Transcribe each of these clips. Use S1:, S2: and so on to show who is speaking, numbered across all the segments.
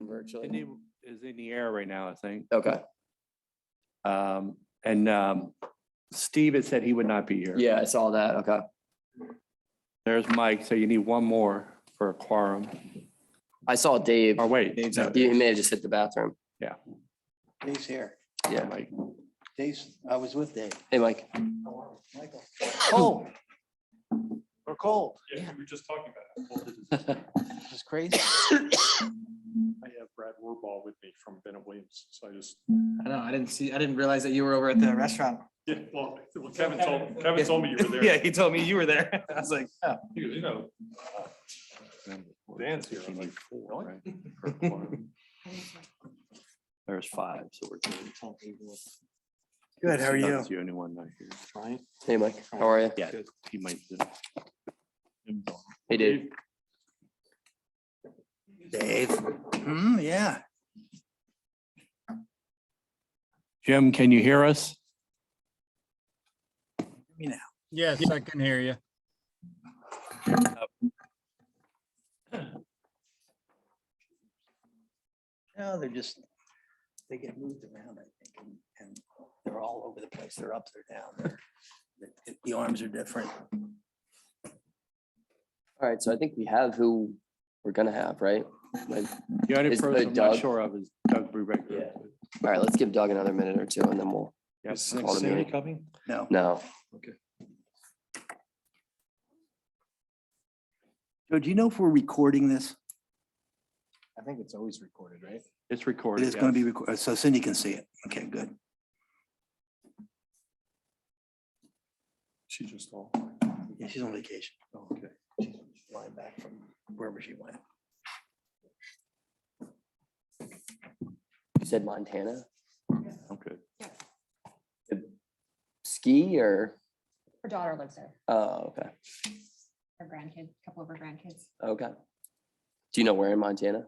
S1: virtually.
S2: Cindy is in the air right now, I think.
S1: Okay.
S2: And Steve had said he would not be here.
S1: Yeah, I saw that. Okay.
S2: There's Mike, so you need one more for a quorum.
S1: I saw Dave.
S2: Or wait,
S3: Dave's
S2: no,
S3: out.
S1: He may have just hit the bathroom.
S4: Dave's here.
S1: Yeah.
S2: Mike.
S4: Dave's, I was with Dave.
S1: Hey, Mike.
S4: Michael. Cold. We're cold.
S3: Yeah, we were just talking about it.
S4: This is crazy.
S3: I have Brad Warball with me from Bennett Williams, so I just,
S5: I know, I didn't realize that you were over at the restaurant.
S3: yeah, well, Kevin told me you were there.
S5: Yeah, he told me you were there. I was like, oh.
S3: You know, Dan's here. I'm like,
S2: Four,
S3: really?
S2: right, for a quorum. There's five, so we're good.
S4: Good, how are you?
S2: That's the only one not here.
S3: Right?
S1: Hey, Mike. How are you?
S2: Yeah, he might.
S1: Hey, Dave.
S4: Dave. Yeah.
S2: Jim, can you hear us?
S4: Me now.
S6: Yes, I can hear you.
S4: No, they get moved around, I think, and they're all over the place. They're up, they're down. The arms are different.
S1: All right, so I think we have who we're gonna have, right? Like,
S2: The only
S1: Is
S2: person I'm
S1: Doug?
S2: not sure of is Doug Brubeck.
S1: Yeah. all right, let's give Doug another minute or two and then we'll,
S2: Yes.
S1: Call the
S3: Sandy
S1: meeting.
S3: coming?
S4: No.
S1: no.
S4: Joe, do you know if we're recording this?
S5: I think it's always recorded, right?
S2: It's
S4: It
S2: recorded.
S4: is going to
S2: yes.
S4: be recorded, so Cindy can see it. Okay, good.
S3: She just all.
S4: Yeah, she's on vacation.
S3: Oh, okay.
S4: She's flying back from wherever she went.
S1: You said Montana?
S2: Okay.
S1: Ski or?
S7: Her daughter lives there,
S1: Oh, okay.
S7: her grandkids, a couple of her grandkids.
S1: Okay. Do you know where in Montana?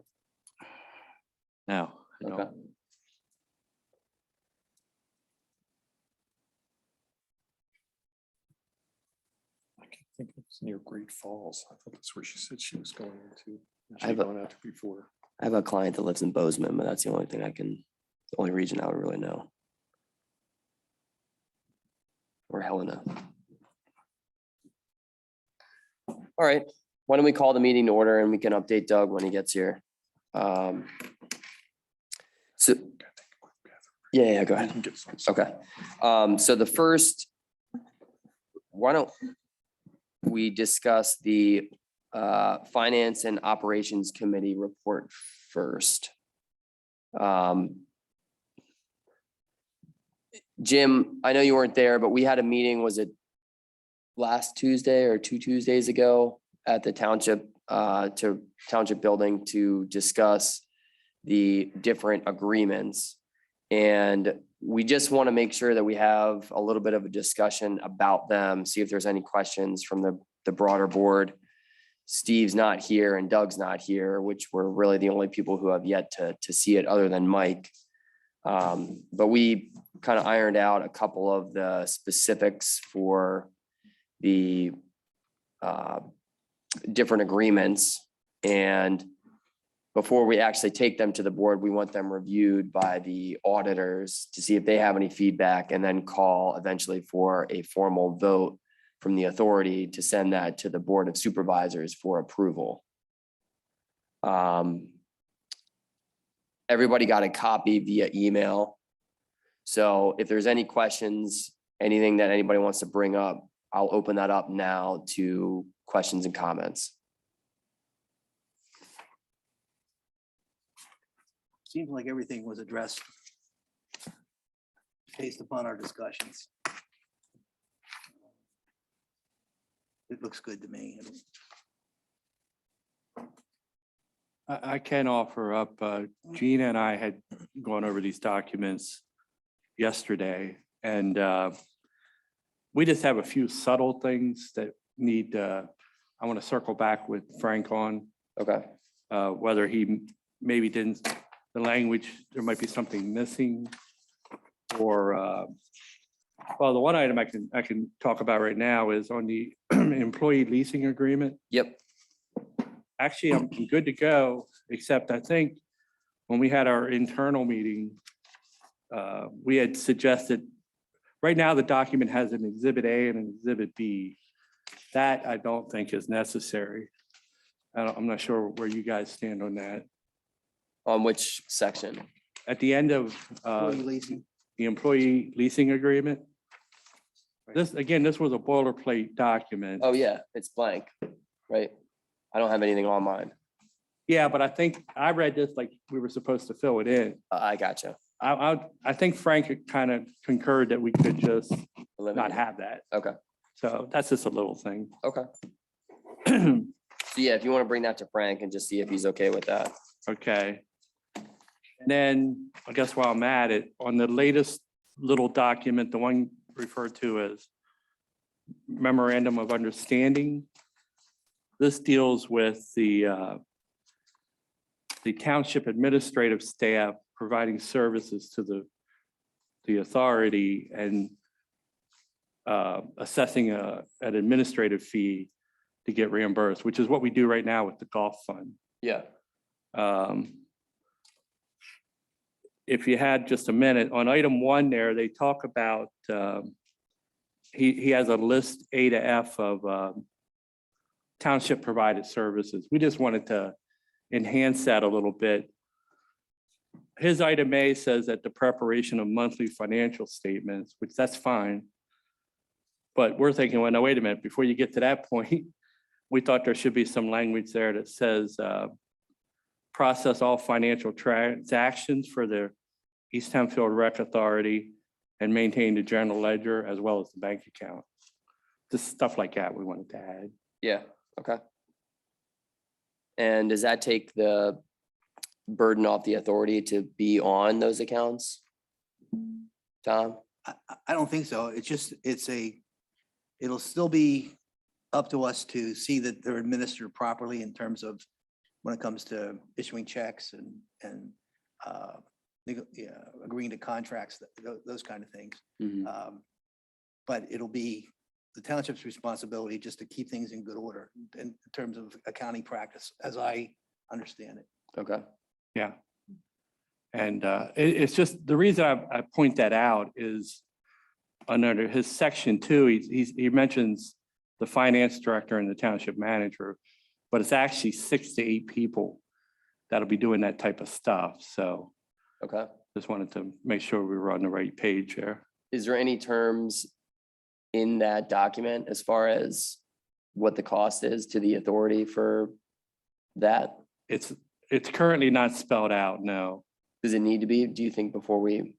S2: Now, I
S1: Okay.
S2: don't.
S3: I think it's near Great Falls. I thought that's where she said she was going into.
S1: I have a-
S3: She'd gone out to before.
S1: I have a client that lives in Bozeman, but that's the only thing the only region I would really know. Or Helena. All right, why don't we call the meeting to order and we can update Doug when he gets here. So, yeah, go
S3: You
S1: ahead.
S3: can get some.
S1: Okay, so the first, why don't we discuss the Finance and Operations Committee report first? Jim, I know you weren't there, but we had a meeting, was it last Tuesday or 2 Tuesdays ago at the township building to discuss the different agreements. And we just want to make sure that we have a little bit of a discussion about them, see if there's any questions from the broader board. Steve's not here and Doug's not here, which were really the only people who have yet to see it other than Mike. But we kind of ironed out a couple of the specifics for the different agreements. And before we actually take them to the board, we want them reviewed by the auditors to see if they have any feedback and then call eventually for a formal vote from the authority to send that to the Board of Supervisors for approval. Everybody got a copy via email. So if there's any questions, anything that anybody wants to bring up, I'll open that up now to questions and comments.
S4: Seems like everything was addressed based upon our discussions. It looks good to me.
S2: I can offer up, Gina and I had gone over these documents yesterday, and we just have a few subtle things that need, I want to circle back with Frank on,
S1: Okay,
S2: whether he maybe didn't, the language, there might be something missing, or, well, the one item I can talk about right now is on the employee leasing agreement.
S1: yep,
S2: Actually, I'm good to go, except I think when we had our internal meeting, we had suggested, right now, the document has an Exhibit A and an Exhibit B. That I don't think is necessary. I'm not sure where you guys stand on that.
S1: On which section?
S2: At the end of
S4: Employee leasing.
S2: the employee leasing agreement. This, again, this was a boilerplate document.
S1: Oh, yeah, it's blank, right? I don't have anything on mine.
S2: Yeah, but I think I read this like we were supposed to fill it in.
S1: I gotcha.
S2: I think Frank kind of concurred that we could just not
S1: Eliminate it.
S2: have that.
S1: Okay,
S2: So that's just a little thing.
S1: okay. So yeah, if you want to bring that to Frank and just see if he's okay with that.
S2: Okay. And then I guess while I'm at it, on the latest little document, the one referred to as memorandum of understanding. This deals with the township administrative staff providing services to the authority and assessing an administrative fee to get reimbursed, which is what we do right now with the golf fund.
S1: Yeah.
S2: If you had just a minute, on item 1 there, they talk about, he has a list A to F of township provided services. We just wanted to enhance that a little bit. His item A says that the preparation of monthly financial statements, which that's fine. But we're thinking, well, no, wait a minute, before you get to that point, we thought there should be some language there that says process all financial transactions for the East Hempfield Rec Authority and maintain the general ledger as well as the bank account. Just stuff like that we wanted to add.
S1: Yeah, okay. And does that take the burden off the authority to be on those accounts? Tom?
S4: I don't think so. It's just, it'll still be up to us to see that they're administered properly in terms of when it comes to issuing checks and agreeing to contracts, those kind of things.
S1: Mhm.
S4: But it'll be the township's responsibility just to keep things in good order in terms of accounting practice, as I understand it.
S1: Okay,
S2: Yeah. And it's just, the reason I point that out is under his section 2, he mentions the finance director and the township manager, but it's actually 6 to 8 people that'll be doing that type of stuff. So
S1: okay.
S2: just wanted to make sure we were on the right page there.
S1: Is there any terms in that document as far as what the cost is to the authority for that?
S2: It's currently not spelled out, no.
S1: Does it need to be, do you think, before we?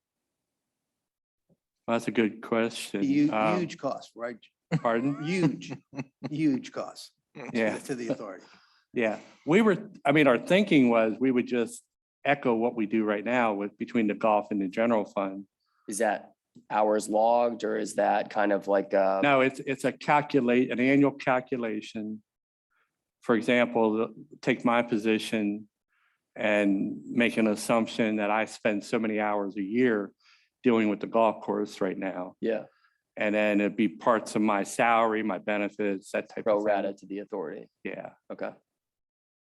S2: That's a good question.
S4: Huge cost, right?
S2: Pardon?
S4: Huge cost
S2: Yeah.
S4: to the authority.
S2: Yeah, our thinking was we would just echo what we do right now with between the golf and the general fund.
S1: Is that hours logged or is that kind of like,
S2: No, it's an annual calculation. For example, take my position and make an assumption that I spend so many hours a year dealing with the golf course right now.
S1: yeah,
S2: And then it'd be parts of my salary, my benefits, that type
S1: pro
S2: of
S1: rata
S2: thing.
S1: to the authority?
S2: Yeah.
S1: Okay,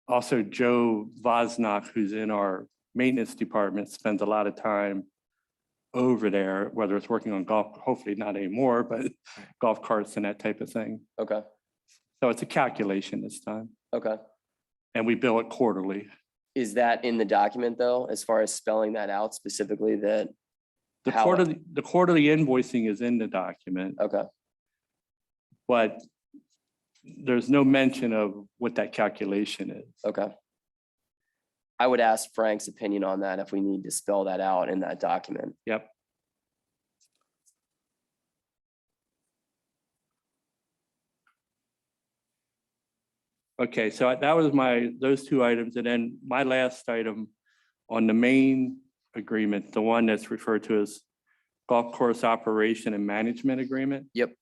S2: Also, Joe Vosnock, who's in our maintenance department, spends a lot of time over there, whether it's working on golf, hopefully not anymore, but golf carts and that type of thing.
S1: okay,
S2: So it's a calculation this time,
S1: okay.
S2: and we bill it quarterly.
S1: Is that in the document though, as far as spelling that out specifically that?
S2: The
S1: how-
S2: quarterly invoicing is in the document,
S1: Okay,
S2: but there's no mention of what that calculation is.
S1: okay. I would ask Frank's opinion on that if we need to spell that out in that document.
S2: Yep. Okay, so that was those 2 items, and then my last item on the main agreement, the one that's referred to as golf course operation and management agreement.
S1: Yep.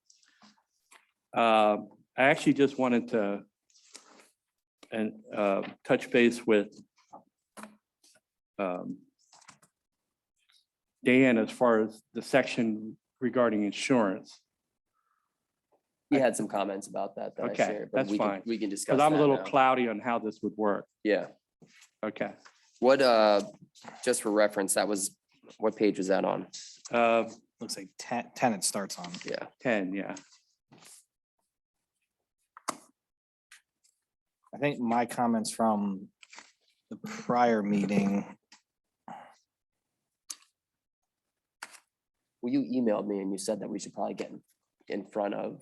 S2: I actually just wanted to touch base with Dan as far as the section regarding insurance.
S1: He had some comments about that I
S2: Okay,
S1: shared. but
S2: that's fine.
S1: We can discuss
S2: Because I'm a
S1: that
S2: little
S1: now.
S2: cloudy on how this would work.
S1: Yeah,
S2: Okay,
S1: What, just for reference, what page was that on?
S5: Looks like 10 it starts on.
S1: Yeah.
S2: 10, yeah.
S5: I think my comments from the prior meeting,
S1: Well, you emailed me and you said that we should probably get in front of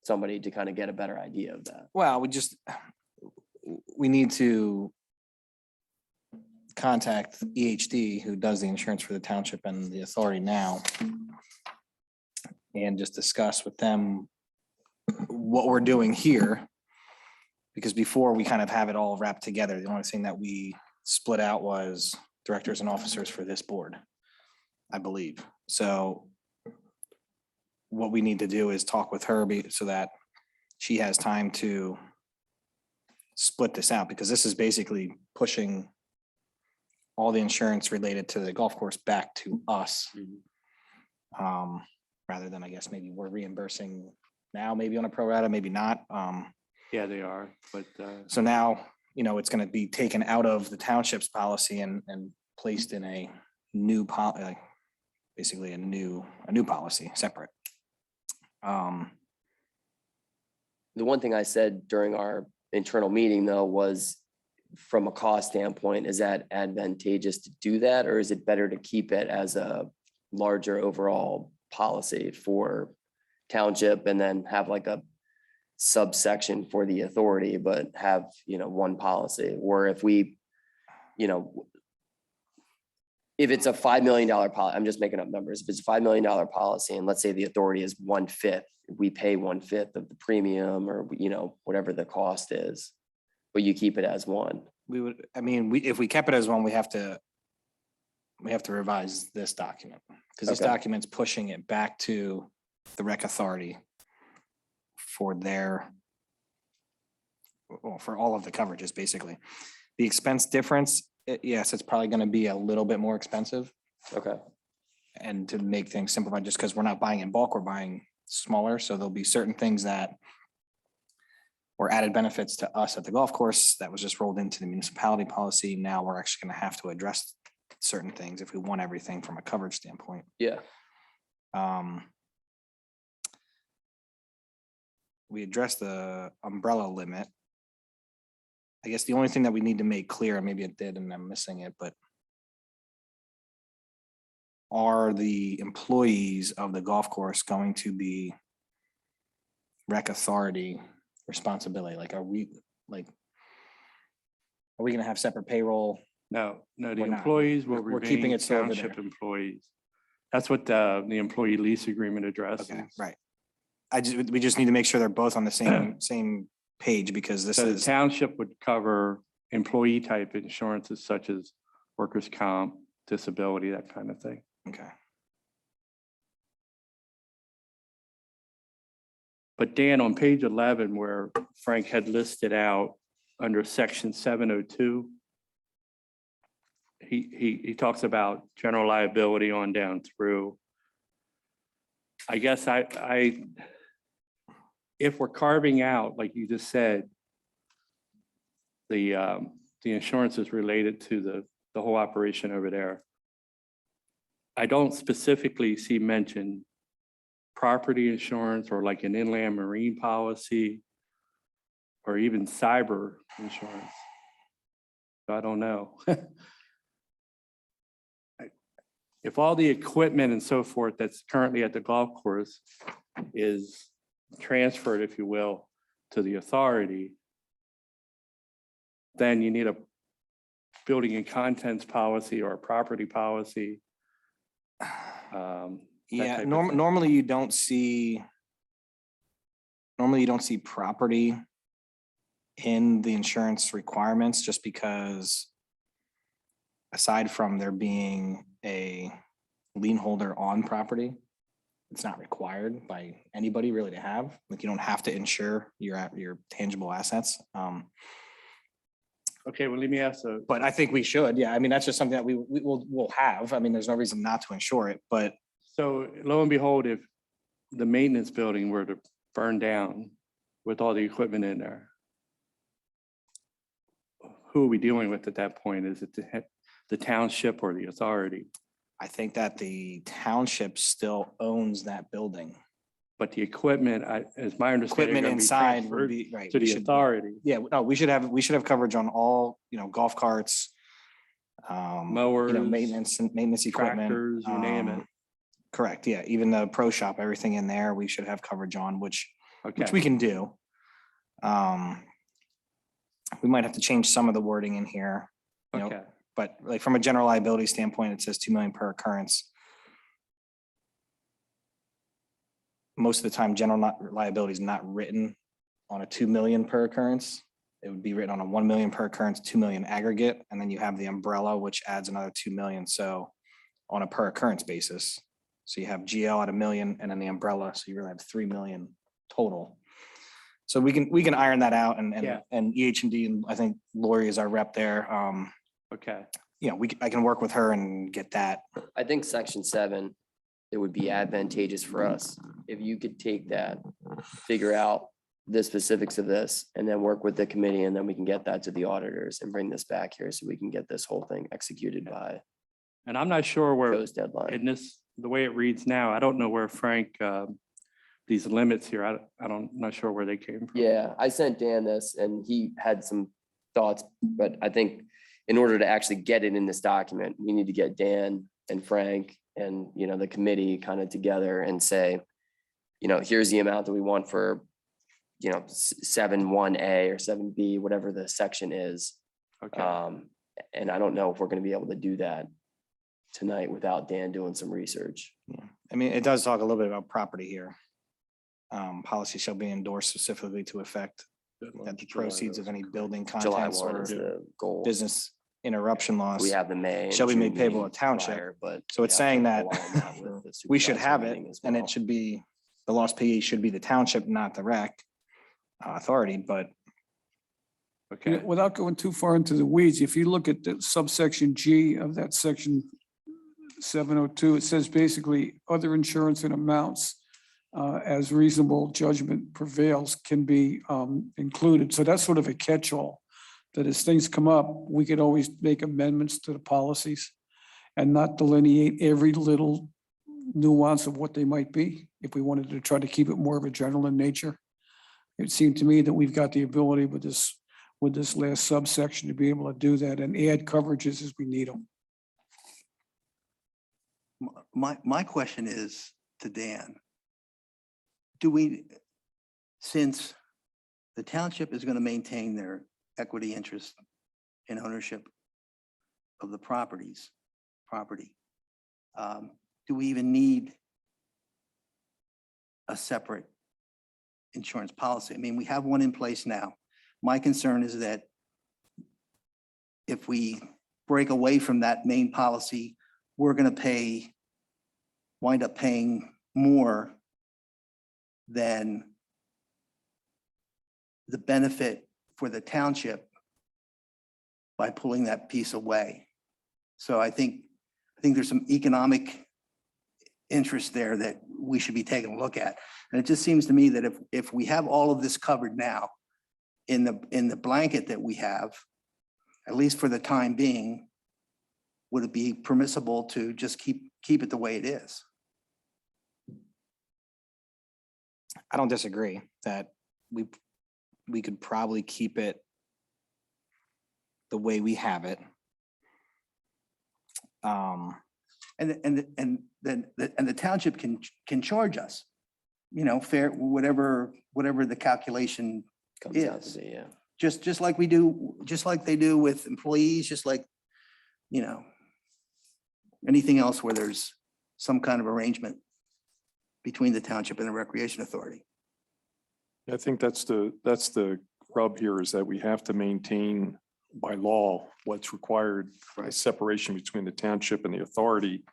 S1: somebody to kind of get a better idea of that.
S5: well, we need to contact EHD, who does the insurance for the township and the authority now, and just discuss with them what we're doing here. Because before we kind of have it all wrapped together, the only thing that we split out was directors and officers for this board, I believe. So what we need to do is talk with her so that she has time to split this out, because this is basically pushing all the insurance related to the golf course back to us. Rather than, I guess, maybe we're reimbursing now, maybe on a pro rata, maybe not.
S2: Yeah, they are, but
S5: So now, it's gonna be taken out of the township's policy and placed in a new basically a new policy, separate.
S1: The one thing I said during our internal meeting though was, from a cost standpoint, is that advantageous to do that? Or is it better to keep it as a larger overall policy for township and then have like a subsection for the authority, but have, one policy? Or if we, if it's a $5 million policy, I'm just making up numbers. If it's a $5 million policy and let's say the authority is 1/5, we pay 1/5 of the premium or, whatever the cost is, but you keep it as one.
S5: If we kept it as one, we have to revise this document, because this
S1: Okay.
S5: document's pushing it back to the rec authority for for all of the coverages, basically. The expense difference, yes, it's probably gonna be a little bit more expensive.
S1: Okay.
S5: And to make things simplified, just because we're not buying in bulk, we're buying smaller, so there'll be certain things that were added benefits to us at the golf course that was just rolled into the municipality policy. Now we're actually gonna have to address certain things if we want everything from a coverage standpoint.
S1: Yeah.
S5: We addressed the umbrella limit. I guess the only thing that we need to make clear, and maybe it did and I'm missing it, but are the employees of the golf course going to be rec authority responsibility? Like, are we gonna have separate payroll?
S2: no, the
S5: We're not.
S2: employees will
S5: We're keeping
S2: remain
S5: it still over
S2: township
S5: there.
S2: employees. That's what the employee lease agreement addresses.
S5: Okay, right. We just need to make sure they're both on the same page, because this
S2: So the
S5: is,
S2: township would cover employee type insurances such as workers' comp, disability, that kind of thing.
S5: okay.
S2: But Dan, on page 11, where Frank had listed out under section 702, he talks about general liability on down through. I guess if we're carving out, like you just said, the insurance is related to the whole operation over there. I don't specifically see mentioned property insurance or like an inland marine policy or even cyber insurance. I don't know. If all the equipment and so forth that's currently at the golf course is transferred, if you will, to the authority, then you need a building and contents policy or a property policy.
S5: Yeah,
S2: type of thing.
S5: normally you don't see property in the insurance requirements, just because aside from there being a lien holder on property, it's not required by anybody really to have. Like, you don't have to insure your tangible assets.
S2: Okay, well, let me ask
S5: But I think we should. Yeah, I mean, that's just something that we'll have. I mean, there's no reason not to insure it, but
S2: so lo and behold, if the maintenance building were to burn down with all the equipment in there, who are we dealing with at that point? Is it the township or the authority?
S5: I think that the township still owns that building.
S2: But the equipment, as my understanding.
S5: Equipment
S2: gonna be
S5: inside
S2: transferred
S5: would be, right.
S2: To
S5: we
S2: the
S5: should-
S2: authority,
S5: Yeah, no, we should have coverage on all, golf carts.
S2: Mowers,
S5: Maintenance equipment.
S2: tractors, you name it.
S5: Correct, yeah, even the pro shop, everything in there, we should have coverage on, which we
S2: Okay,
S5: can do. We might have to change some of the wording in here,
S2: okay,
S5: but like from a general liability standpoint, it says 2 million per occurrence. Most of the time, liability is not written on a 2 million per occurrence. It would be written on a 1 million per occurrence, 2 million aggregate, and then you have the umbrella, which adds another 2 million. So on a per occurrence basis. So you have GL at 1 million and then the umbrella. So you really have 3 million total. So we can iron that out
S2: Yeah.
S5: and EH&D, and I think Lori is our rep there.
S2: okay.
S5: I can work with her and get that.
S1: I think section 7, it would be advantageous for us if you could take that, figure out the specifics of this, and then work with the committee, and then we can get that to the auditors and bring this back here so we can get this whole thing executed by
S2: And I'm not sure where,
S1: Joe's deadline.
S2: in this, the way it reads now, I don't know where Frank, these limits here, I'm not sure where they came from.
S1: Yeah, I sent Dan this and he had some thoughts, but I think in order to actually get it in this document, we need to get Dan and Frank and, the committee kind of together and say, here's the amount that we want for, 7.1A or 7B, whatever the section is.
S2: Okay,
S1: And I don't know if we're going to be able to do that tonight without Dan doing some research.
S5: I mean, it does talk a little bit about property here. Policy shall be endorsed specifically to effect that the proceeds of any building
S1: July
S5: contents
S1: 1
S5: or
S1: is the goal.
S5: business interruption loss.
S1: We have the May. and
S5: shall be made
S1: June
S5: payable
S1: meeting
S5: to township.
S1: prior, But
S5: So it's
S1: we have to
S5: saying that
S1: align that with the
S5: we should
S1: supervisor
S5: have
S1: meeting
S5: it
S1: as
S5: and
S1: well.
S5: it should be, the lost PE should be the township, not the rec authority, but
S2: okay,
S8: Without going too far into the weeds, if you look at the subsection G of that section 702, it says basically other insurance and amounts as reasonable judgment prevails can be included. So that's sort of a catch-all, that as things come up, we could always make amendments to the policies and not delineate every little nuance of what they might be, if we wanted to try to keep it more of a general in nature. It seemed to me that we've got the ability with this last subsection to be able to do that and add coverages as we need them.
S4: My question is to Dan. Since the township is going to maintain their equity interest in ownership of the property, do we even need a separate insurance policy? I mean, we have one in place now. My concern is that if we break away from that main policy, we're going to wind up paying more than the benefit for the township by pulling that piece away. So I think there's some economic interest there that we should be taking a look at. And it just seems to me that if we have all of this covered now in the blanket that we have, at least for the time being, would it be permissible to just keep it the way it is?
S5: I don't disagree that we could probably keep it the way we have it.
S4: And the township can charge us, fair, whatever the calculation,
S1: Comes out
S4: is.
S1: to be, yeah.
S4: just like they do with employees, just like, anything else where there's some kind of arrangement between the township and the recreation authority.
S3: I think that's the rub here, is that we have to maintain by law what's required for the separation between the township and the authority.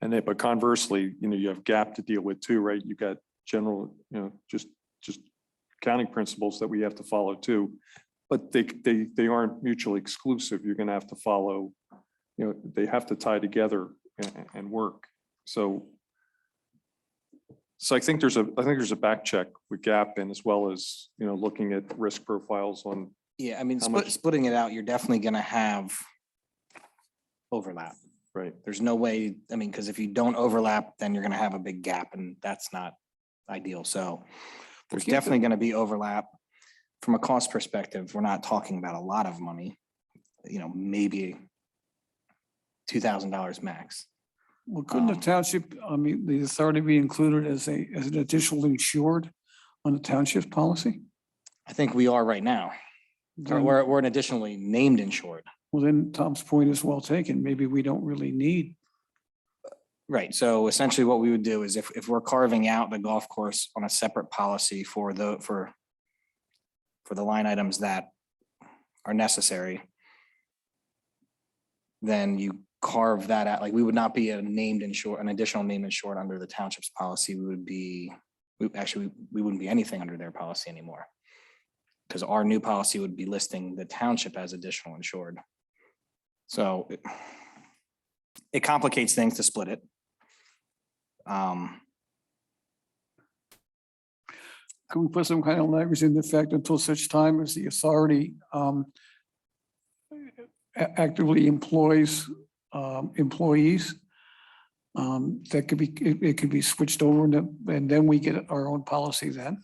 S3: And then, but conversely, you have gap to deal with too, right? You got general, just accounting principles that we have to follow too. But they aren't mutually exclusive. You're going to have to follow, they have to tie together and work. So I think there's a back check with gap, and as well as, looking at risk profiles on
S5: Yeah, I mean,
S3: How much-
S5: splitting it out, you're definitely gonna have overlap.
S3: Right.
S5: There's no way, I mean, because if you don't overlap, then you're gonna have a big gap and that's not ideal. So there's
S8: keep the-
S5: definitely gonna be overlap. From a cost perspective, we're not talking about a lot of money, maybe $2,000 max.
S8: Well, couldn't the township, I mean, the authority be included as an additional insured on the township policy?
S5: I think we are right now.
S8: Then-
S5: We're an additionally named insured.
S8: Well, then Tom's point is well taken. Maybe we don't really need,
S5: Right, so essentially what we would do is if we're carving out the golf course on a separate policy for the line items that are necessary, then you carve that out, like we would not be an additional named insured under the township's policy. We wouldn't be anything under their policy anymore. Because our new policy would be listing the township as additional insured. So it complicates things to split it.
S8: could we put some kind of language in effect until such time as the authority actively employs employees? That could be, it could be switched over and then we get our own policy then.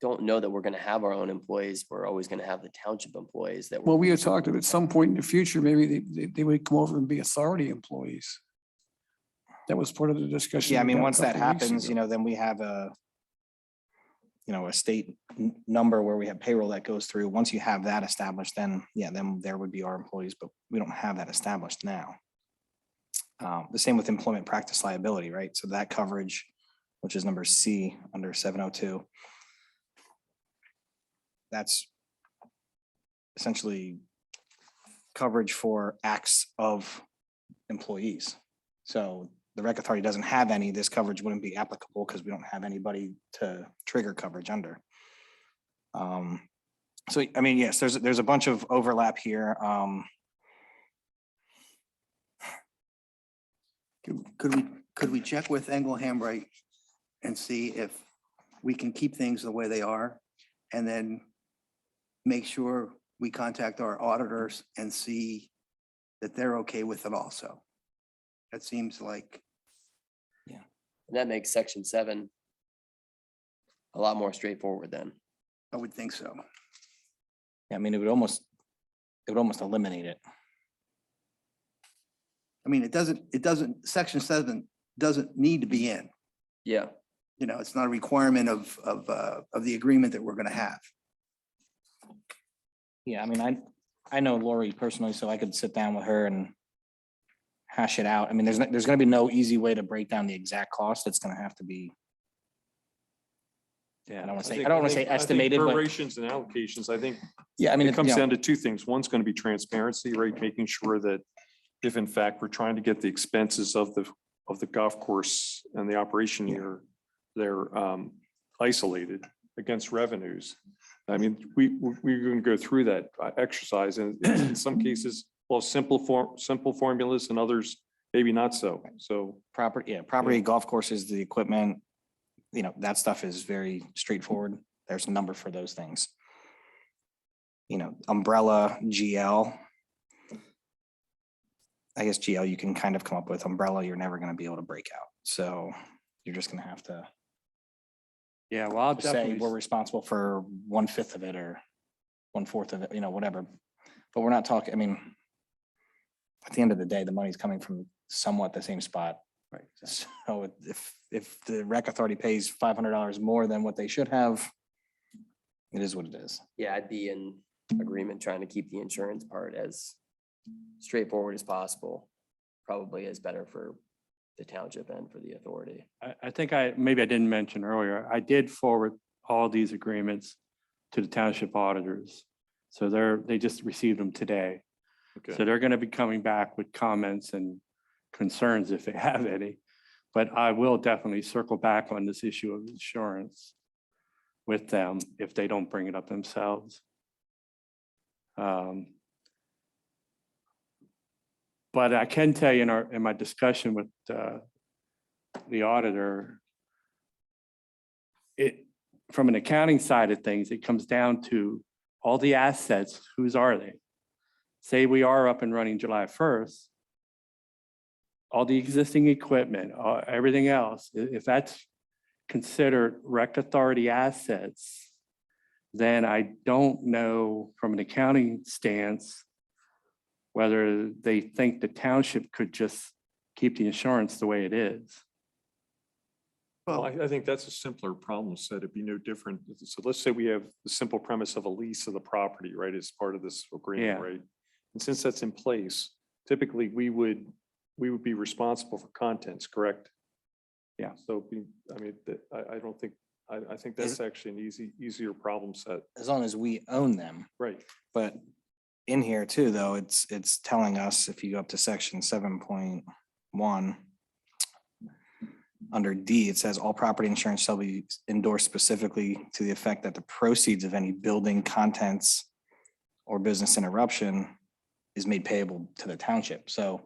S1: Don't know that we're gonna have our own employees. We're always gonna have the township employees that.
S8: Well, we had talked at some point in the future, maybe they would come over and be authority employees. That was part of the discussion.
S5: Yeah, I
S8: we
S5: mean,
S8: had a
S5: once that
S8: couple weeks
S5: happens,
S8: ago.
S5: then we have a state number where we have payroll that goes through. Once you have that established, then, yeah, then there would be our employees, but we don't have that established now. The same with employment practice liability, right? So that coverage, which is number C under 702. That's essentially coverage for acts of employees. So the rec authority doesn't have any, this coverage wouldn't be applicable because we don't have anybody to trigger coverage under. So, I mean, yes, there's a bunch of overlap here.
S4: Could we check with Engel Hambright and see if we can keep things the way they are? And then make sure we contact our auditors and see that they're okay with it also. That seems like,
S1: That makes section 7 a lot more straightforward then.
S4: I would think so.
S5: I mean, it would almost eliminate it.
S4: I mean, section 7 doesn't need to be in.
S1: Yeah,
S4: It's not a requirement of the agreement that we're gonna have.
S5: Yeah, I mean, I know Lori personally, so I could sit down with her and hash it out. I mean, there's gonna be no easy way to break down the exact cost. It's gonna have to be. Yeah, I don't want to say estimated, but
S3: Prorations and allocations, I think
S5: yeah, I mean,
S3: it comes down to two things. One's going to be transparency, right? Making sure that if in fact we're trying to get the expenses of the golf course and the operation here, they're isolated against revenues. I mean, we're going to go through that exercise, and in some cases, well, simple formulas, and others maybe not so. So
S5: property, golf courses, the equipment, that stuff is very straightforward. There's a number for those things. Umbrella, GL. I guess GL you can kind of come up with. Umbrella, you're never going to be able to break out. So you're just going to have to
S2: Yeah, well, I'll
S5: say
S2: definitely,
S5: we're responsible for 1/5 of it or 1/4 of it, whatever. But we're not talking, I mean, at the end of the day, the money's coming from somewhat the same spot.
S2: Right.
S5: So if the rec authority pays $500 more than what they should have, it is what it is.
S1: yeah, I'd be in agreement trying to keep the insurance part as straightforward as possible. Probably is better for the township and for the authority.
S2: I think maybe I didn't mention earlier, I did forward all these agreements to the township auditors. So they just received them today.
S3: okay.
S2: So they're going to be coming back with comments and concerns if they have any. But I will definitely circle back on this issue of insurance with them if they don't bring it up themselves. But I can tell you in my discussion with the auditor, from an accounting side of things, it comes down to all the assets, whose are they? Say we are up and running July 1st. All the existing equipment, everything else, if that's considered rec authority assets, then I don't know from an accounting stance whether they think the township could just keep the insurance the way it is.
S3: Well, I think that's a simpler problem set. It'd be no different. So let's say we have the simple premise of a lease of the property, right, as part of this agreement,
S2: Yeah.
S3: right? And since that's in place, typically we would be responsible for contents, correct?
S2: Yeah.
S3: So, I mean, I don't think, I think that's actually an easier problem set.
S5: As long as we own them.
S3: Right.
S5: But in here too, though, it's telling us, if you go up to section 7.1, under D, it says all property insurance shall be endorsed specifically to the effect that the proceeds of any building contents or business interruption is made payable to the township. So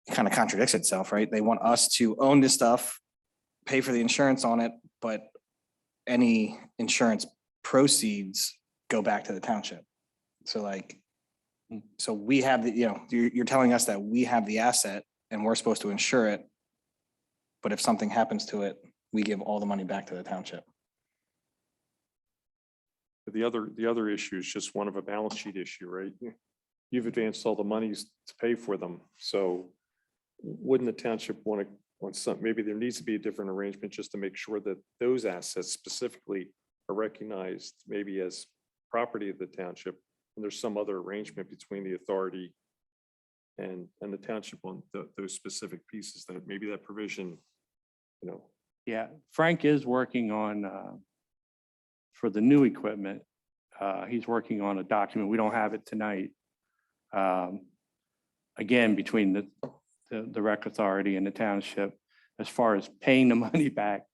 S5: it kind of contradicts itself, right? They want us to own this stuff, pay for the insurance on it, but any insurance proceeds go back to the township. So like, so we have the, you're telling us that we have the asset and we're supposed to insure it. But if something happens to it, we give all the money back to the township.
S3: But the other issue is just one of a balance sheet issue, right? You've advanced all the monies to pay for them. So wouldn't the township want some, maybe there needs to be a different arrangement just to make sure that those assets specifically are recognized maybe as property of the township. And there's some other arrangement between the authority and the township on those specific pieces, that maybe that provision,
S2: Yeah, Frank is working on, for the new equipment, he's working on a document. We don't have it tonight. Again, between the rec authority and the township, as far as paying the money back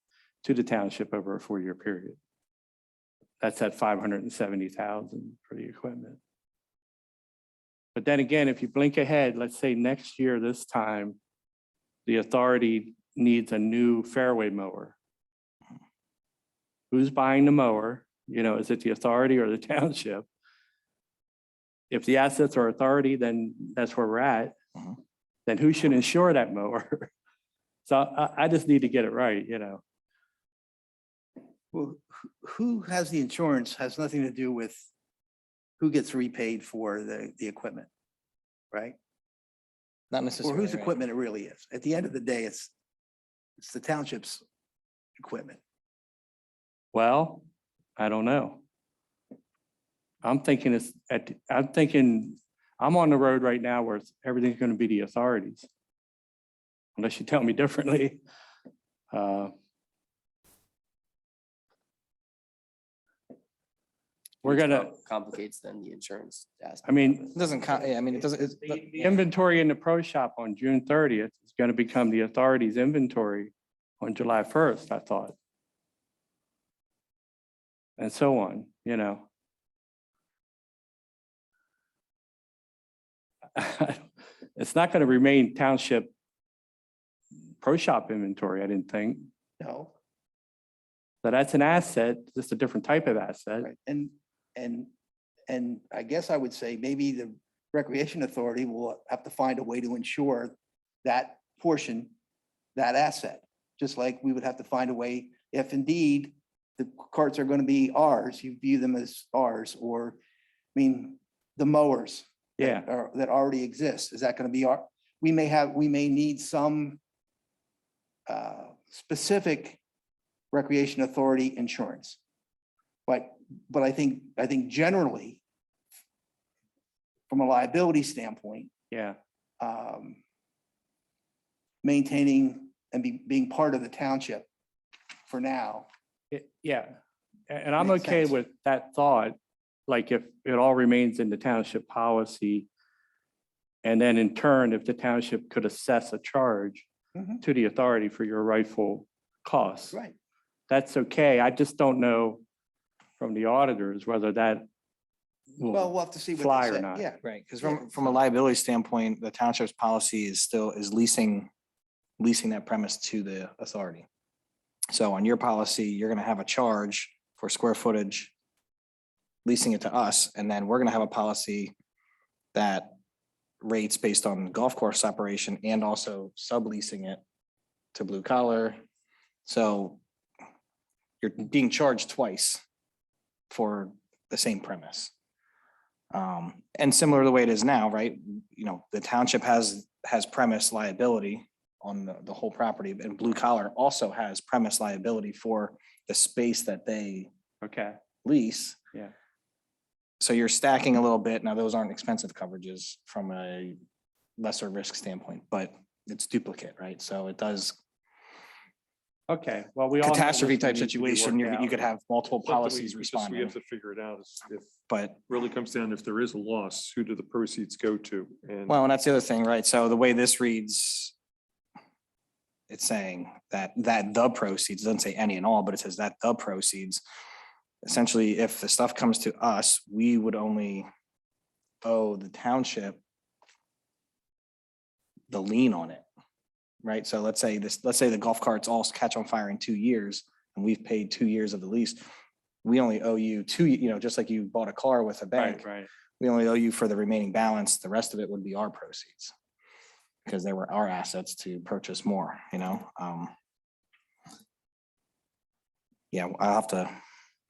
S2: to the township over a 4-year period. That's at 570,000 for the equipment. But then again, if you blink ahead, let's say next year, this time, the authority needs a new fairway mower. Who's buying the mower? Is it the authority or the township? If the assets are authority, then that's where we're at. Then who should insure that mower? So I just need to get it right,
S4: Well, who has the insurance has nothing to do with who gets repaid for the equipment, right?
S5: Not
S4: Or
S5: necessarily.
S4: whose
S5: right?
S4: equipment it really is. At the end of the day, it's the township's equipment.
S2: Well, I don't know. I'm thinking I'm on the road right now where everything's going to be the authorities. Unless you tell me differently. We're gonna,
S1: Complicates then the insurance aspect.
S2: I mean,
S5: It doesn't, it doesn't,
S2: the inventory in the pro shop on June 30th is going to become the authority's inventory on July 1st, I thought. And so on, It's not going to remain township pro shop inventory, I didn't think.
S4: No,
S2: So that's an asset, just a different type of asset.
S4: right. And I guess I would say maybe the Recreation Authority will have to find a way to insure that portion, that asset. Just like we would have to find a way, if indeed the carts are going to be ours, you view them as ours, or, the mowers.
S2: Yeah.
S4: That already exist. Is that going to be we may need some specific Recreation Authority insurance. But I think generally, from a liability standpoint,
S2: Yeah.
S4: maintaining and being part of the township for now.
S2: Yeah. And I'm
S4: Makes
S2: okay
S4: sense.
S2: with that thought, like if it all remains in the township policy. And then in turn, if the township could assess a charge
S4: Mhm.
S2: to the authority for your rightful costs.
S4: Right.
S2: That's okay. I just don't know from the auditors whether that
S4: Well,
S2: will,
S4: we'll have to see what
S2: fly
S4: they
S2: or
S4: say.
S2: not.
S4: Yeah.
S5: right, because from a liability standpoint, the township's policy is leasing that premise to the authority. So on your policy, you're gonna have a charge for square footage, leasing it to us, and then we're gonna have a policy that rates based on golf course operation and also subleasing it to blue collar. So you're being charged twice for the same premise. And similar to the way it is now, right? You know, the township has premise liability on the whole property, and blue collar also has premise liability for the space that they
S2: Okay,
S5: lease.
S2: Yeah.
S5: So you're stacking a little bit. Now, those aren't expensive coverages from a lesser risk standpoint, but it's duplicate, right? So it does
S2: okay, well, we all. know
S5: catastrophe
S2: which one
S5: type
S2: needs to be
S5: situation,
S2: worked
S5: you
S2: out.
S5: could have multiple
S3: Something
S5: policies
S3: we- it's just We
S5: responding,
S3: have to figure it out if
S5: but
S3: really comes down, if there is a loss, who do the proceeds go to? And
S5: well, and that's the other thing, right? So the way this reads, it's saying that the proceeds, it doesn't say any and all, but it says that the proceeds. Essentially, if the stuff comes to us, we would only owe the township the lien on it, right? So let's say the golf carts all catch on fire in 2 years and we've paid 2 years of the lease. We only owe you just like you bought a car with a bank.
S2: Right,
S5: We only owe you for the remaining balance. The rest of it would be our proceeds. Because they were our assets to purchase more, you know? Yeah, I'll have to,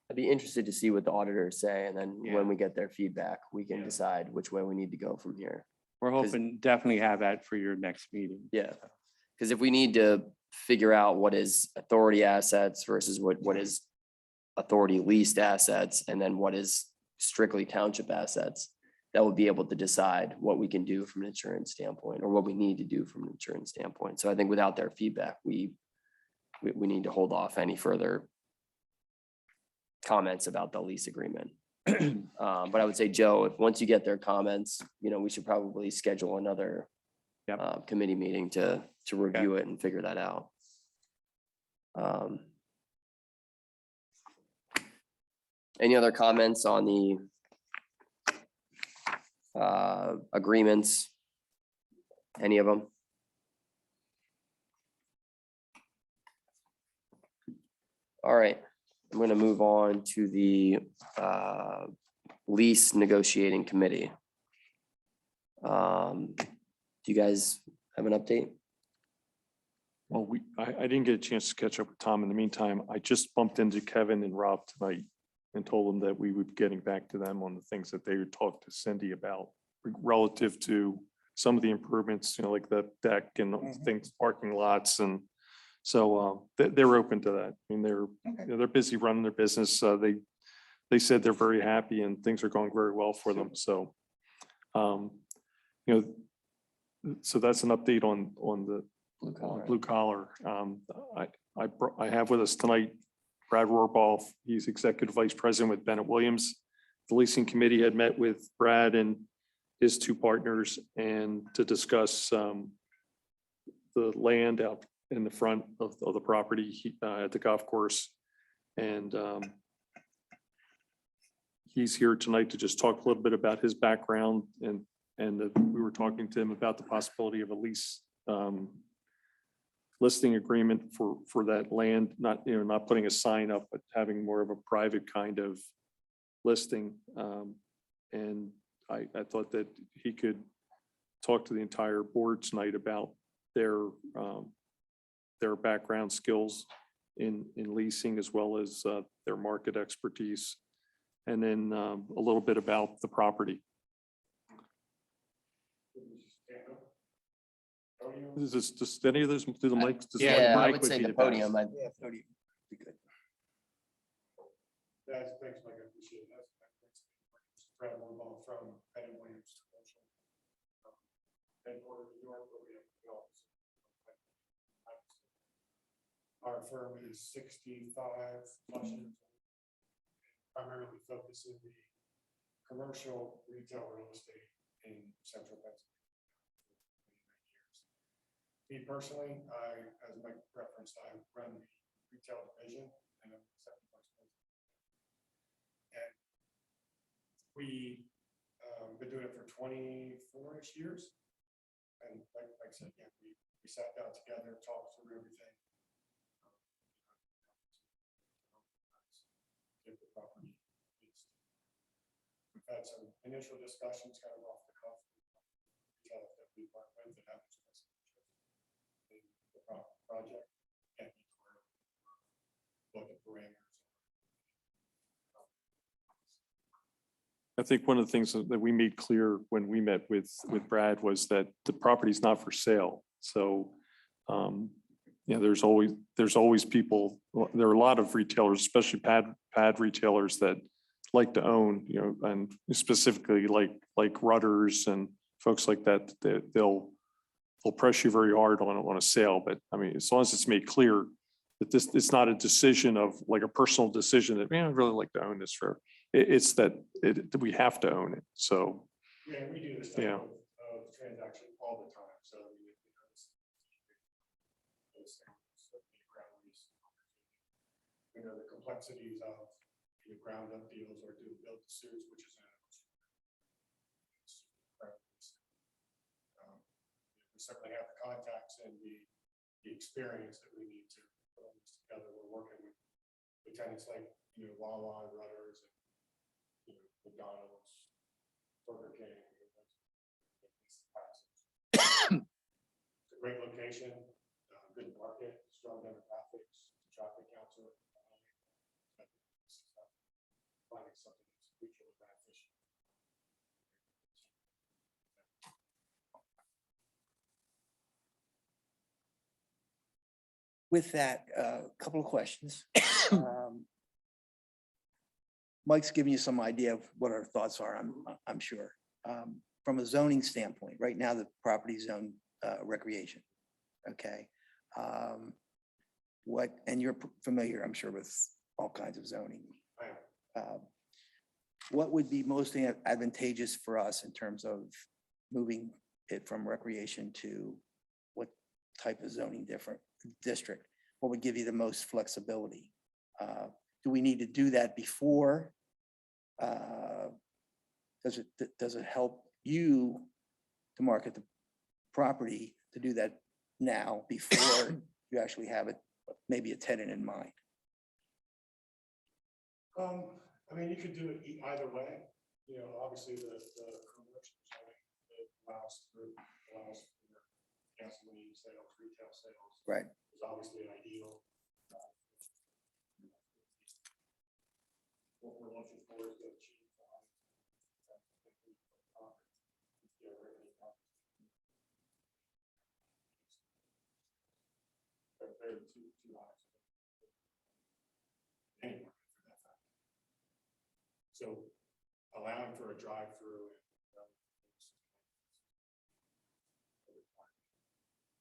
S1: I'd be interested to see what the auditors say, and then
S2: Yeah.
S1: when we get their feedback, we can
S2: Yeah.
S1: decide which way we need to go from here.
S2: we're hoping definitely have that for your next meeting.
S1: Yeah, because if we need to figure out what is authority assets versus what is authority leased assets, and then what is strictly township assets, that will be able to decide what we can do from an insurance standpoint, or what we need to do from an insurance standpoint. So I think without their feedback, we need to hold off any further comments about the lease agreement. But I would say, Joe, if once you get their comments, we should probably schedule another
S2: Yep.
S1: committee meeting to review it and figure that out. Any other comments on the agreements? Any of them? All right, I'm gonna move on to the lease negotiating committee. Do you guys have an update?
S3: well, I didn't get a chance to catch up with Tom. In the meantime, I just bumped into Kevin and Rob tonight and told them that we would be getting back to them on the things that they would talk to Cindy about relative to some of the improvements, like the deck and things, parking lots. And so they're open to that. I mean, they're busy running their business. They said they're very happy and things are going very well for them. So, so that's an update on the blue collar. I have with us tonight Brad Rohrball. He's Executive Vice President with Bennett Williams. The leasing committee had met with Brad and his two partners and to discuss the land out in the front of the property at the golf course. And he's here tonight to just talk a little bit about his background and we were talking to him about the possibility of a lease listing agreement for that land, not putting a sign up, but having more of a private kind of listing. And I thought that he could talk to the entire board tonight about their background skills in leasing, as well as their market expertise, and then a little bit about the property. Is this just any of those through the mics? Does
S1: Yeah,
S3: the
S1: I
S3: mic
S1: would
S3: would
S1: say
S3: be
S1: the
S3: the best?
S1: podium.
S4: Yeah, 30 be good.
S9: Thanks, Mike, I appreciate that. Brad Morball from Bennett Williams. Headquartered in New York, but we have the office. Our firm is 65 plus years. Primarily focus in the commercial retail real estate in central Pennsylvania. Me personally, as Mike referenced, I run the retail division and I'm the second vice president. And we been doing it for 24-ish years. And like I said, yeah, we sat down together, talked through everything. property leased. We've had some initial discussions kind of off the cuff. Retailers that we work with that have expressed interest in the project and what the parameters.
S3: I think one of the things that we made clear when we met with Brad was that the property's not for sale. So, you know, there's always people, there are a lot of retailers, especially pad retailers that like to own, you know, and specifically like Rudders and folks like that, they'll press you very hard on a sale. But I mean, as long as it's made clear that it's not a decision of like a personal decision that, man, I'd really like to own this for, it's that we have to own it. So,
S9: Yeah, we do this
S3: Yeah.
S9: type of transaction all the time, so. You know, the complexities of the ground up deals or do build to suits, which is. We certainly have the contacts and the experience that we need to put all this together. We're working with tenants like, you know, Wawa, Rudders, and, you know, McDonald's, Burger King. It's a great location, good market, strong demographics, traffic counts are finding something that's mutually beneficial.
S4: With that, a couple of questions. Mike's giving you some idea of what our thoughts are, I'm sure. From a zoning standpoint, right now, the property zone recreation, okay? And you're familiar, I'm sure, with all kinds of zoning. What would be most advantageous for us in terms of moving it from recreation to what type of zoning district? What would give you the most flexibility? Do we need to do that before? Does it help you to market the property to do that now before you actually have it, maybe a tenant in mind?
S9: I mean, you could do it either way. You know, obviously the commercial zoning that allows for gasoline sales, retail sales.
S4: Right.
S9: Is obviously ideal. What we're looking for is to achieve. They're too high. Anyway, for that fact. So allowing for a drive-through.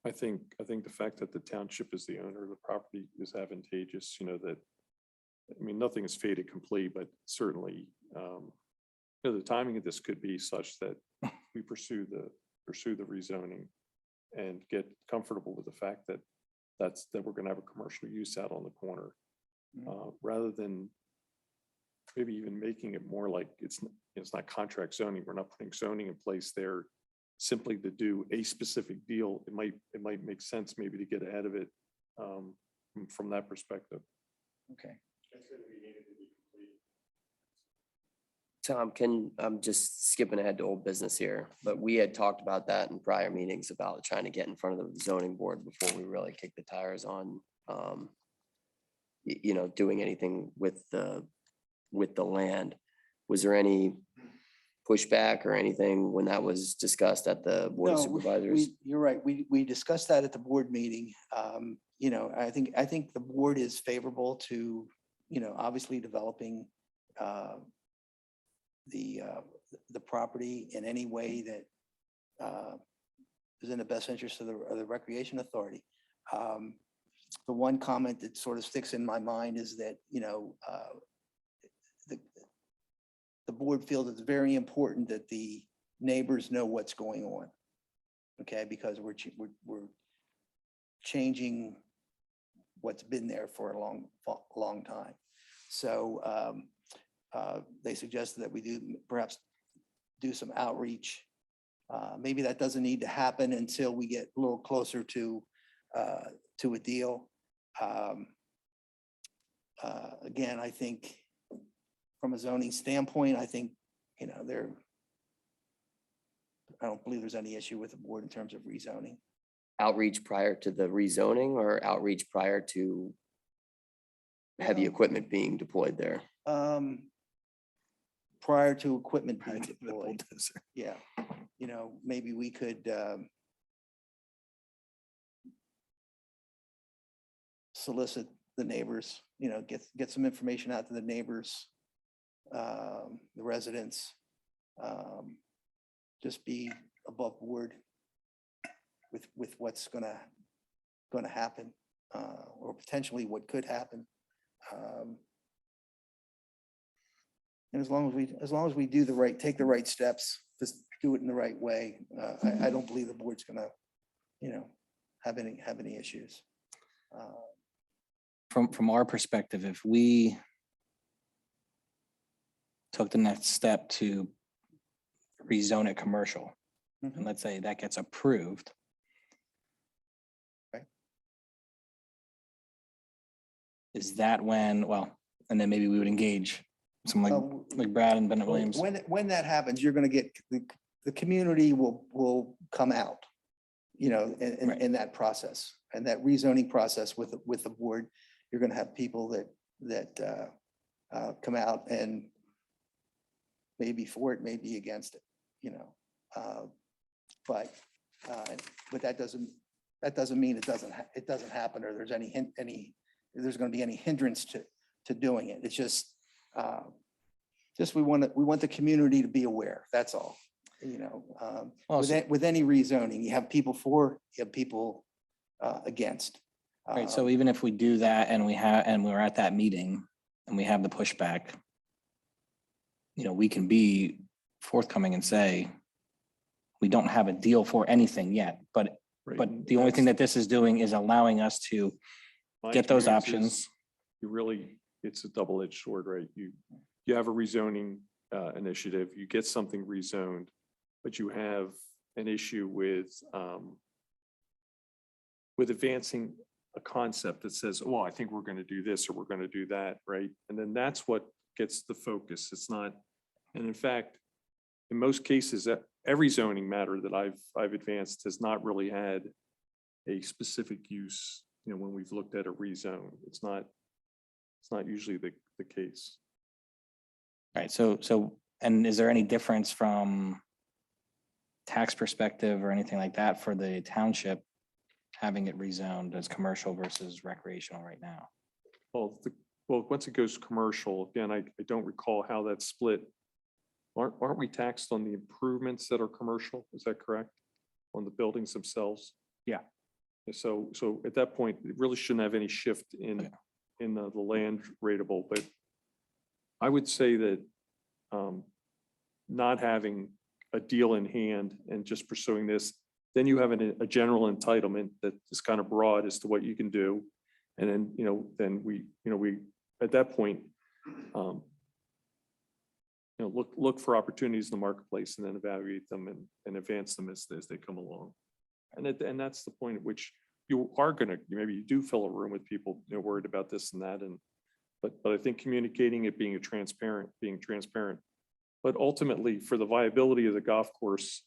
S3: I think the fact that the township is the owner of the property is advantageous, you know, that, I mean, nothing is fait accompli, but certainly, you know, the timing of this could be such that we pursue the rezoning and get comfortable with the fact that we're going to have a commercial use out on the corner, rather than maybe even making it more like it's not contract zoning. We're not putting zoning in place there simply to do a specific deal. It might make sense maybe to get ahead of it from that perspective.
S4: Okay.
S9: It's going to be needed to be
S1: Tom,
S9: complete.
S1: I'm just skipping ahead to old business here, but we had talked about that in prior meetings about trying to get in front of the zoning board before we really kick the tires on, you know, doing anything with the land. Was there any pushback or anything when that was discussed at the board of
S4: No,
S1: supervisors?
S4: you're right. We discussed that at the board meeting. You know, I think the board is favorable to, you know, obviously developing the property in any way that is in the best interest of the Recreation Authority. The one comment that sort of sticks in my mind is that, you know, the board feels it's very important that the neighbors know what's going on. Okay, because we're changing what's been there for a long time. So they suggested that we perhaps do some outreach. Maybe that doesn't need to happen until we get a little closer to a deal. Again, I think from a zoning standpoint, I think, you know, I don't believe there's any issue with the board in terms of rezoning.
S1: Outreach prior to the rezoning or outreach prior to heavy equipment being deployed there?
S4: Prior to equipment being
S5: Prior to the
S4: deployed,
S5: bulldozer.
S4: yeah, you know, maybe we could solicit the neighbors, you know, get some information out to the neighbors, the residents. Just be above board with what's gonna happen, or potentially what could happen. And as long as we do take the right steps, just do it in the right way, I don't believe the board's gonna, you know, have any issues.
S5: From our perspective, if we took the next step to rezone it commercial, and
S4: Mhm.
S5: let's say that gets approved.
S4: Okay.
S5: Is that when, well, and then maybe we would engage someone like Brad and Bennett Williams.
S4: When that happens, you're gonna get, the community will come out, you know,
S5: Right.
S4: in that process. And that rezoning process with the board, you're gonna have people that come out and maybe for it, maybe against it, you know. But that doesn't mean it doesn't happen, or there's there's gonna be any hindrance to doing it. It's just we want the community to be aware, that's all, you know.
S5: Well,
S4: With any rezoning, you have people for, you have people against.
S5: Right, so even if we do that and we're at that meeting and we have the pushback, you know, we can be forthcoming and say, we don't have a deal for anything yet, but the only thing that this is doing is allowing us to
S3: My
S5: get those
S3: experience is
S5: options.
S3: You really, it's a double-edged sword, right? You have a rezoning initiative, you get something rezoned, but you have an issue with advancing a concept that says, oh, I think we're going to do this or we're going to do that, right? And then that's what gets the focus. It's not, and in fact, in most cases, every zoning matter that I've advanced has not really had a specific use. You know, when we've looked at a rezone, it's not usually the case.
S5: Right, so, and is there any difference from tax perspective or anything like that for the township having it rezoned as commercial versus recreational right now?
S3: Well, once it goes commercial, again, I don't recall how that's split. Aren't we taxed on the improvements that are commercial? Is that correct? On the buildings themselves?
S2: Yeah.
S3: So at that point, it really shouldn't have any shift in the land rateable, but I would say that not having a deal in hand and just pursuing this, then you have a general entitlement that is kind of broad as to what you can do. And then, then we at that point, look for opportunities in the marketplace and then evaluate them and advance them as they come along. And that's the point at which you are maybe you do fill a room with people, worried about this and that. But I think communicating it, being transparent. But ultimately, for the viability of the golf course,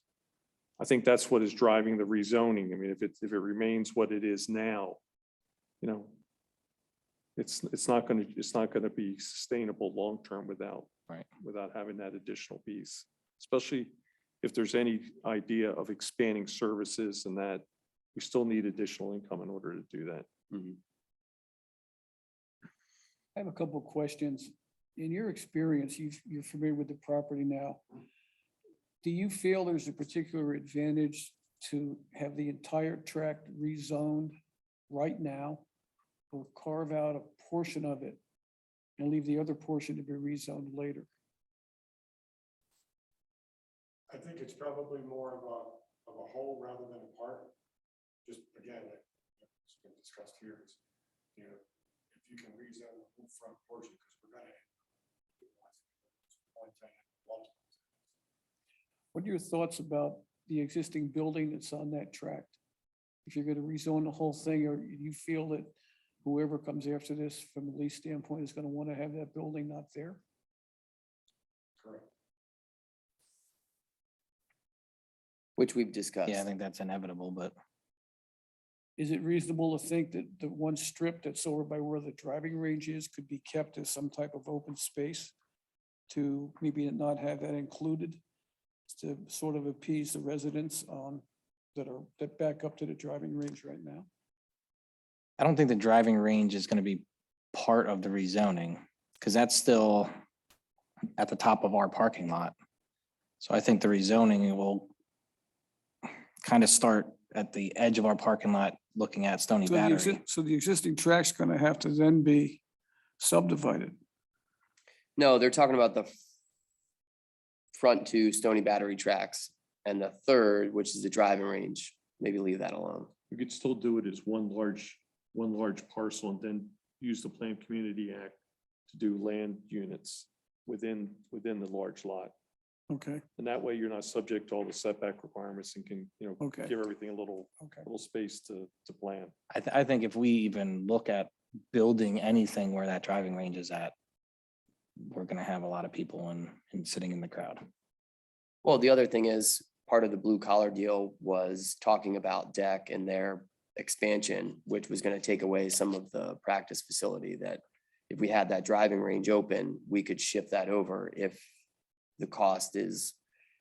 S3: I think that's what is driving the rezoning. I mean, if it remains what it is now, it's not going to be sustainable long-term without having that additional piece, especially if there's any idea of expanding services and that we still need additional income in order to do that.
S8: I have a couple of questions. In your experience, you're familiar with the property now. Do you feel there's a particular advantage to have the entire tract rezoned right now or carve out a portion of it and leave the other portion to be rezoned later?
S9: I think it's probably more of a whole rather than a part. Just again, it's been discussed here is, if you can rezone the whole front portion, because we're gonna.
S8: What are your thoughts about the existing building that's on that tract? If you're going to rezone the whole thing, or you feel that whoever comes after this from a lease standpoint is going to want to have that building not there?
S9: Correct.
S1: which we've discussed.
S5: Yeah, I think that's inevitable, but
S8: Is it reasonable to think that the one strip that's over by where the driving range is could be kept as some type of open space to maybe not have that included to sort of appease the residents that back up to the driving range right now?
S5: I don't think the driving range is gonna be part of the rezoning, because that's still at the top of our parking lot. So I think the rezoning will kind of start at the edge of our parking lot, looking at Stony
S8: So the
S5: Battery.
S8: so the existing track's gonna have to then be subdivided.
S1: No, they're talking about the front two Stony Battery tracks and the third, which is the driving range. Maybe leave that alone.
S3: You could still do it as one large parcel and then use the Planned Community Act to do land units within the large lot.
S8: Okay,
S3: And that way you're not subject to all the setback requirements and can,
S8: okay,
S3: give everything a little
S8: okay.
S3: space to plan.
S5: I think if we even look at building anything where that driving range is at, we're gonna have a lot of people and sitting in the crowd.
S1: Well, the other thing is, part of the blue collar deal was talking about deck and their expansion, which was gonna take away some of the practice facility that if we had that driving range open, we could shift that over if the cost is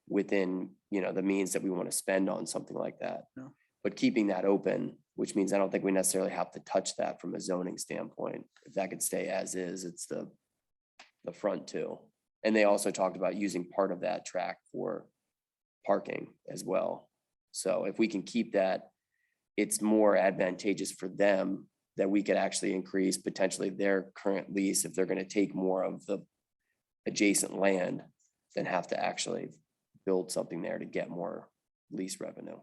S1: within, the means that we want to spend on something like that.
S8: Yeah.
S1: But keeping that open, which means I don't think we necessarily have to touch that from a zoning standpoint. If that could stay as is, it's the front two. And they also talked about using part of that track for parking as well. So if we can keep that, it's more advantageous for them that we could actually increase potentially their current lease if they're going to take more of the adjacent land than have to actually build something there to get more lease revenue.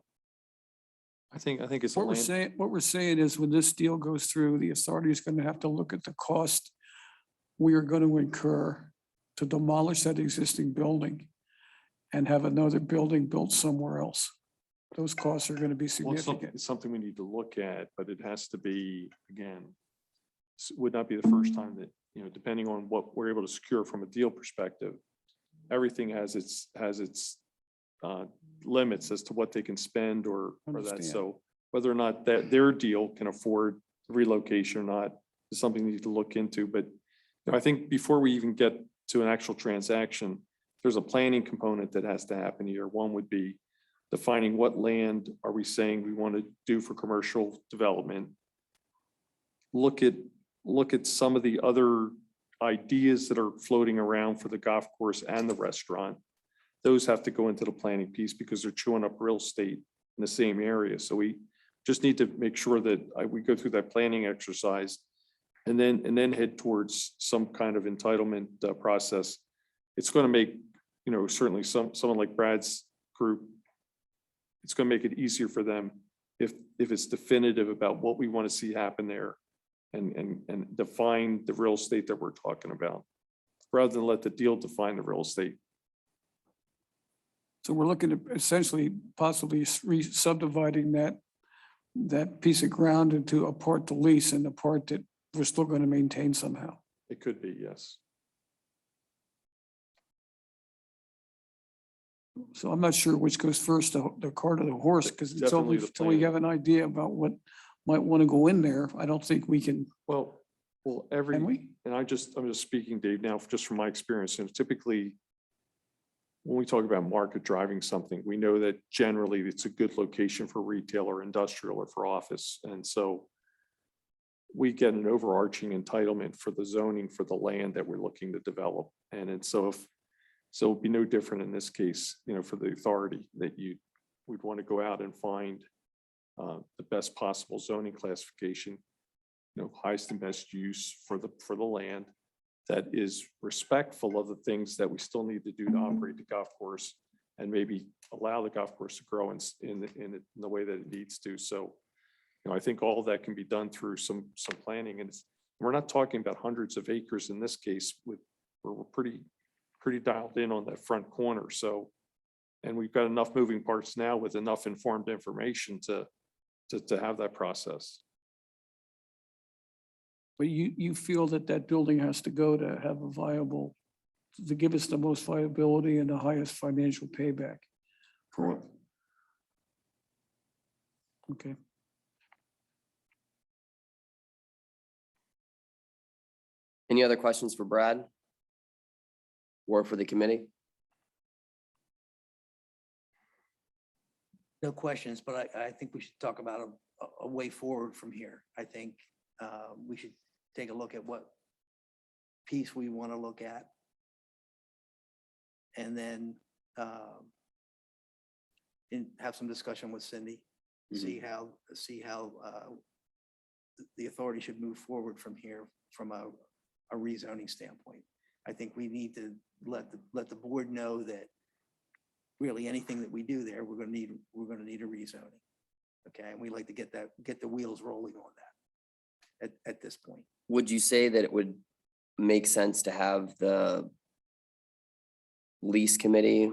S3: I think it's a
S8: What
S3: land,
S8: we're saying is when this deal goes through, the authority is gonna have to look at the cost we are gonna incur to demolish that existing building and have another building built somewhere else. Those costs are gonna be
S3: well, it's
S8: significant.
S3: something we need to look at, but it has to be, again, would not be the first time that, depending on what we're able to secure from a deal perspective, everything has its limits as to what they can spend or that.
S8: Understand.
S3: So whether or not that their deal can afford relocation or not is something we need to look into. But I think before we even get to an actual transaction, there's a planning component that has to happen here. One would be defining what land are we saying we want to do for commercial development. Look at some of the other ideas that are floating around for the golf course and the restaurant. Those have to go into the planning piece because they're chewing up real estate in the same area. So we just need to make sure that we go through that planning exercise and then head towards some kind of entitlement process. It's going to make, certainly someone like Brad's group, it's going to make it easier for them if it's definitive about what we want to see happen there and define the real estate that we're talking about, rather than let the deal define the real estate.
S8: So we're looking at essentially possibly subdividing that piece of ground into a part to lease and the part that we're still going to maintain somehow.
S3: It could be, yes.
S8: So I'm not sure which goes first, the cart or the horse, because it's
S3: Definitely
S8: only
S3: the
S8: until we
S3: plan.
S8: have an idea about what might want to go in there. I don't think we can,
S3: Well,
S8: can we?
S3: and I'm just speaking, Dave, now just from my experience, and typically when we talk about market driving something, we know that generally it's a good location for retail or industrial or for office. And so we get an overarching entitlement for the zoning for the land that we're looking to develop. And so it'd be no different in this case, for the authority that we'd want to go out and find the best possible zoning classification, highest and best use for the land that is respectful of the things that we still need to do to operate the golf course and maybe allow the golf course to grow in the way that it needs to. So, I think all of that can be done through some planning, and we're not talking about hundreds of acres in this case. We're pretty dialed in on that front corner. So, and we've got enough moving parts now with enough informed information to have that process.
S8: But you feel that building has to go to have a viable to give us the most viability and the highest financial payback. For it. Okay.
S1: Any other questions for Brad? Or for the committee?
S4: No questions, but I think we should talk about a way forward from here. I think we should take a look at what piece we want to look at. And then have some discussion with Cindy, see how the authority should move forward from here from a rezoning standpoint. I think we need to let the board know that really anything that we do there, we're gonna need a rezoning. Okay, and we like to get the wheels rolling on that at this point.
S1: Would you say that it would make sense to have the lease committee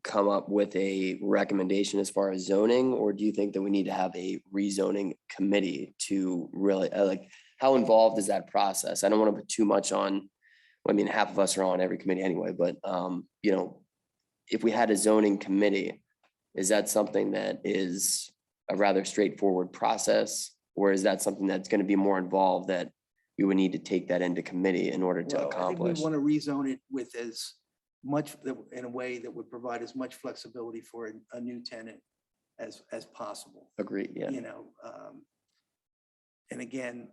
S1: come up with a recommendation as far as zoning, or do you think that we need to have a rezoning committee to really, like, how involved is that process? I don't want to put too much on, I mean, half of us are on every committee anyway, but, you know, if we had a zoning committee, is that something that is a rather straightforward process? Or is that something that's going to be more involved that we would need to take that into committee in order to
S4: Well, I think
S1: accomplish?
S4: we want to rezone it with as much, in a way that would provide as much flexibility for a new tenant as possible.
S1: Agreed, yeah.
S4: You know, and again,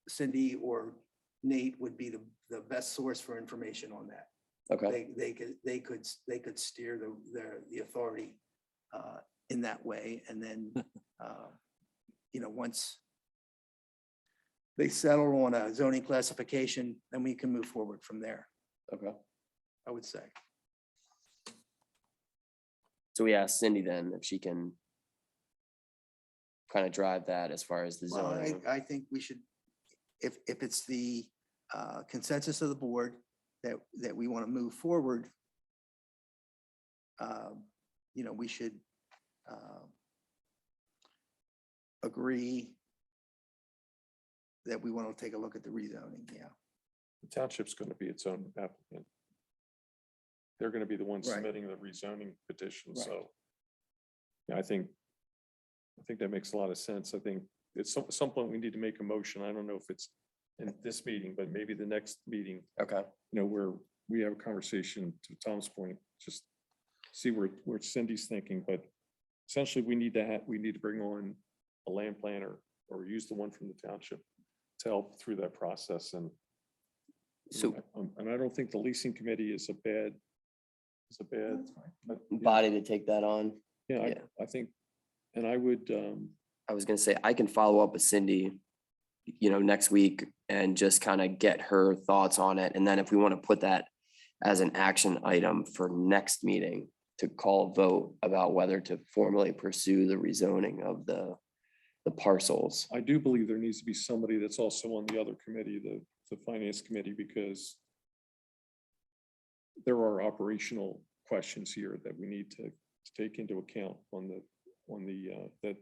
S4: Cindy or Nate would be the best source for information on that.
S1: Okay,
S4: They could steer the authority in that way, and then you know, once they settle on a zoning classification, then we can move forward from there,
S1: okay.
S4: I would say.
S1: So we asked Cindy then if she can kind of drive that as far as the
S4: Well,
S1: zoning.
S4: I think we should, if it's the consensus of the board that we want to move forward, you know, we should agree that we want to take a look at the rezoning, yeah.
S3: The township's going to be its own applicant. They're going to be the ones
S4: Right.
S3: submitting the rezoning petition,
S4: Right.
S3: so. Yeah, I think that makes a lot of sense. I think at some point we need to make a motion. I don't know if it's in this meeting, but maybe the next meeting,
S1: Okay,
S3: you know, where we have a conversation, to Tom's point, just see where Cindy's thinking, but essentially we need to bring on a land planner or use the one from the township to help through that process. And and I don't think the leasing committee is a bad, but, yeah,
S1: body to take that on.
S3: yeah,
S1: yeah.
S3: I think, and I would,
S1: I was gonna say, I can follow up with Cindy, you know, next week and just kind of get her thoughts on it. And then if we want to put that as an action item for next meeting, to call a vote about whether to formally pursue the rezoning of the parcels.
S3: I do believe there needs to be somebody that's also on the other committee, the finance committee, because there are operational questions here that we need to take into account that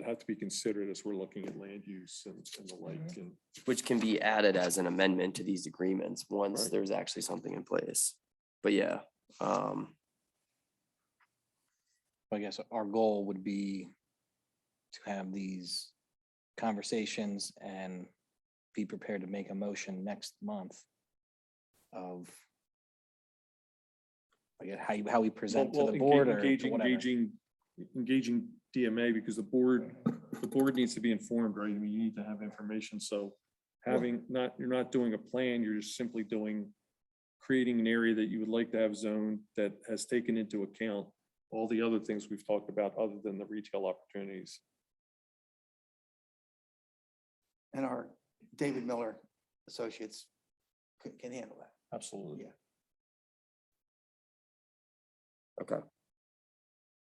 S3: have to be considered as we're looking at land use and the like. And
S1: Which can be added as an amendment to these agreements once
S3: Right.
S1: there's actually something in place. But yeah,
S5: I guess our goal would be to have these conversations and be prepared to make a motion next month of, I guess, how we present to
S3: well,
S5: the board or to whatever.
S3: engaging DMA, because the board needs to be informed, right? I mean, you need to have information. So you're not doing a plan, you're just simply creating an area that you would like to have zoned that has taken into account all the other things we've talked about other than the retail opportunities.
S4: And our David Miller Associates can handle that.
S3: Absolutely.
S4: Yeah.
S1: okay.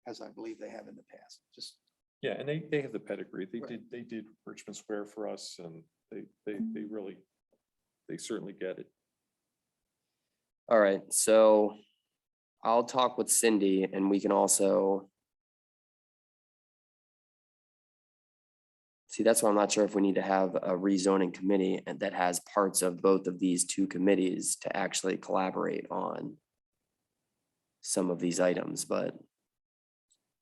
S4: As I believe they have in the past, just.
S3: Yeah, and they have the pedigree.
S4: Right.
S3: They did Richmond Square for us, and they certainly get it.
S1: All right, so I'll talk with Cindy and we can also See, that's why I'm not sure if we need to have a rezoning committee and that has parts of both of these two committees to actually collaborate on some of these items, but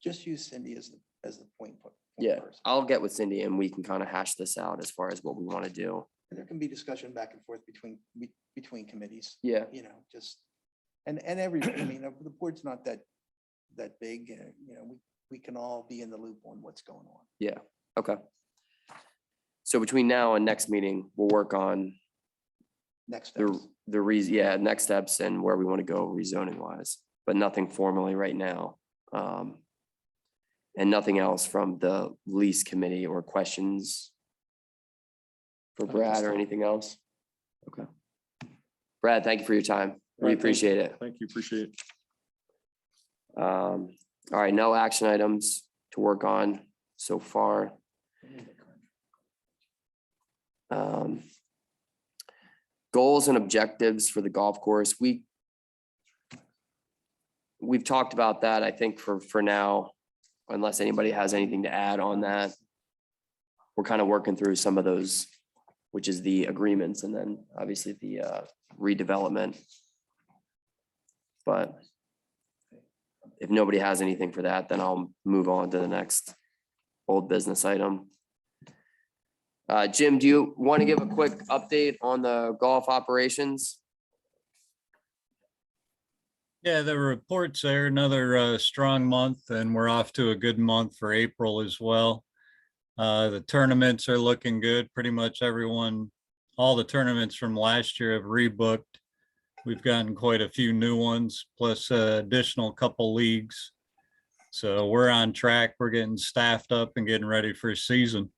S4: Just use Cindy as the point.
S1: yeah,
S4: person.
S1: I'll get with Cindy and we can kind of hash this out as far as what we want to do.
S4: And there can be discussion back and forth between committees,
S1: Yeah,
S4: you know, just, and every, I mean, the board's not that big, you know, we can all be in the loop on what's going on.
S1: yeah, okay. So between now and next meeting, we'll work on
S4: Next steps.
S1: next steps and where we want to go rezoning wise, but nothing formally right now. And nothing else from the lease committee or questions for Brad or anything else? Okay. Brad, thank you for your time. We appreciate it.
S3: Thank you, appreciate it.
S1: All right, no action items to work on so far. Goals and objectives for the golf course. We've talked about that, I think, for now, unless anybody has anything to add on that. We're kind of working through some of those, which is the agreements and then obviously the redevelopment. But if nobody has anything for that, then I'll move on to the next old business item. Jim, do you want to give a quick update on the golf operations?
S6: Yeah, the report's there, another strong month, and we're off to a good month for April as well. The tournaments are looking good. Pretty much everyone, all the tournaments from last year have rebooked. We've gotten quite a few new ones, plus additional couple leagues. So we're on track. We're getting staffed up and getting ready for season.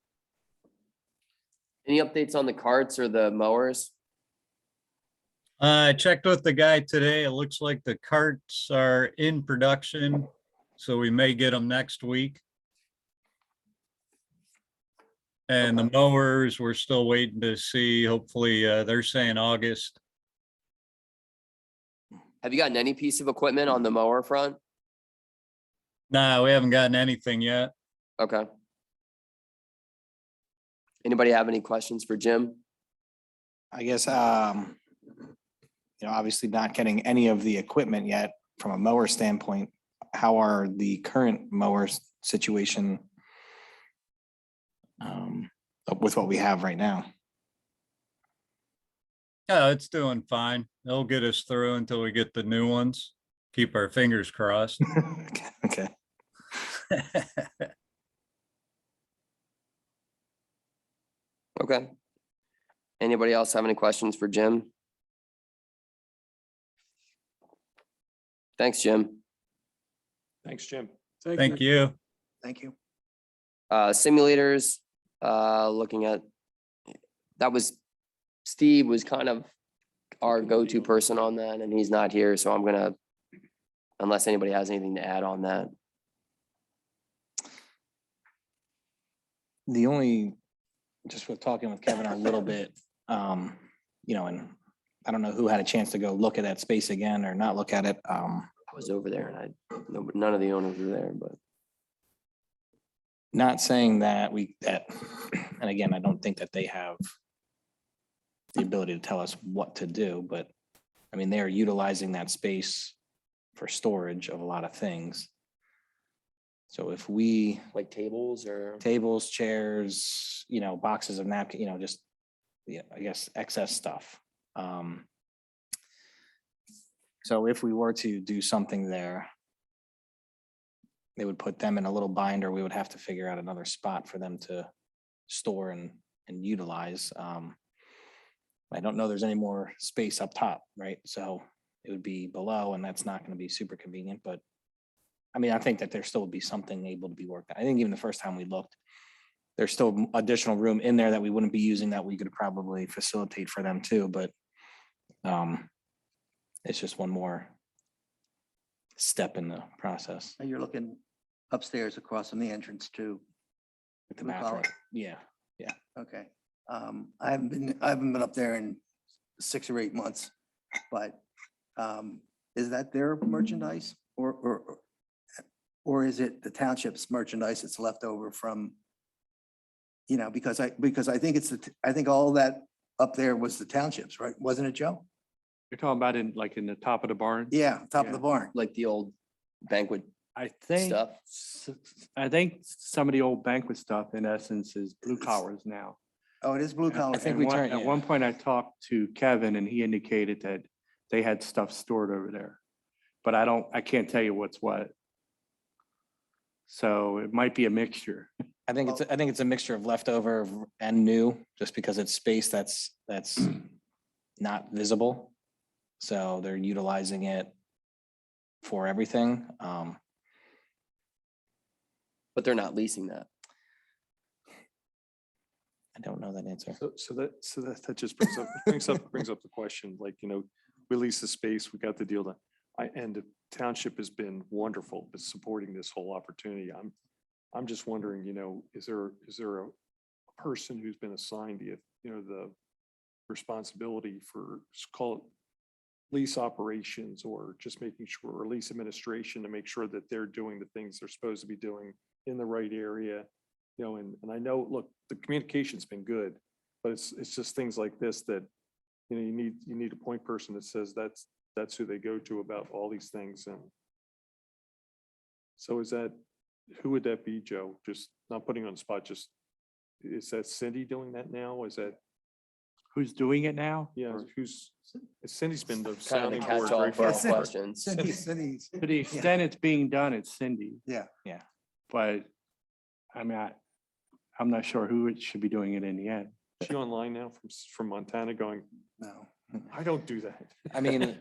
S1: Any updates on the carts or the mowers?
S6: I checked with the guy today. It looks like the carts are in production, so we may get them next week. And the mowers, we're still waiting to see. Hopefully, they're saying August.
S1: Have you gotten any piece of equipment on the mower front?
S6: No, we haven't gotten anything yet.
S1: Okay. Anybody have any questions for Jim?
S5: I guess, obviously not getting any of the equipment yet from a mower standpoint. How are the current mowers situation with what we have right now?
S6: Yeah, it's doing fine. They'll get us through until we get the new ones. Keep our fingers crossed.
S5: Okay.
S1: Okay. Anybody else have any questions for Jim? Thanks, Jim.
S3: Thanks, Jim.
S6: Thank you.
S4: Thank you.
S1: Simulators, looking at, that was, Steve was kind of our go-to person on that and he's not here, so I'm gonna, unless anybody has anything to add on that.
S5: The only, just with talking with Kevin a little bit, and I don't know who had a chance to go look at that space again or not look at it.
S1: I was over there and none of the owners were there, but
S5: Not saying that and again, I don't think that they have the ability to tell us what to do, but I mean, they're utilizing that space for storage of a lot of things. So if we,
S1: like tables or,
S5: tables, chairs, boxes of napkins, just, I guess, excess stuff. So if we were to do something there, they would put them in a little binder. We would have to figure out another spot for them to store and utilize. I don't know there's any more space up top, right? So it would be below and that's not going to be super convenient, but I mean, I think that there still would be something able to be worked out. I think even the first time we looked, there's still additional room in there that we wouldn't be using that we could probably facilitate for them too, but it's just one more step in the process.
S4: And you're looking upstairs across from the entrance too.
S5: With the
S4: We call
S5: bathroom. Yeah.
S4: Okay. I haven't been up there in 6 or 8 months, but is that their merchandise or is it the township's merchandise that's left over from you know, because I think I think all that up there was the townships, right? Wasn't it, Joe?
S2: You're talking about in the top of the barn?
S4: Yeah, top of
S2: Yeah.
S4: the barn.
S1: Like the old banquet.
S2: I think,
S1: Stuff.
S2: I think some of the old banquet stuff in essence is blue collars now.
S4: Oh, it is blue collar.
S5: I think
S2: And
S5: we
S2: one-
S5: turned-
S2: At
S5: yeah.
S2: one point I talked to Kevin and he indicated that they had stuff stored over there. But I can't tell you what's what. So it might be a mixture.
S5: I think it's a mixture of leftover and new, just because it's space that's not visible. So they're utilizing it for everything.
S1: But they're not leasing that.
S5: I don't know that answer.
S3: So that just brings up the question, like, you know, we lease the space, we got the deal done. And the township has been wonderful with supporting this whole opportunity. I'm just wondering, you know, is there a person who's been assigned the, you know, the responsibility for, let's call it lease operations, or just making sure, or lease administration, to make sure that they're doing the things they're supposed to be doing in the right area? You know, and I know, look, the communication's been good, but it's just things like this that, you know, you need a point person that says that's who they go to about all these things. And so who would that be, Joe? Just not putting you on the spot, just, is that Cindy doing that now? Is that,
S2: Who's doing it now?
S3: yeah, Cindy's been the
S1: Kind of the
S3: sounding board,
S1: catch-all
S3: right?
S1: for all
S4: Yes, sir.
S1: questions.
S4: Cindy's.
S2: To the extent it's being done, it's Cindy.
S4: Yeah.
S2: But I mean, I'm not sure who it should be doing it in the end.
S3: Is she online now from Montana going,
S4: No.
S3: I don't do that.
S5: I mean,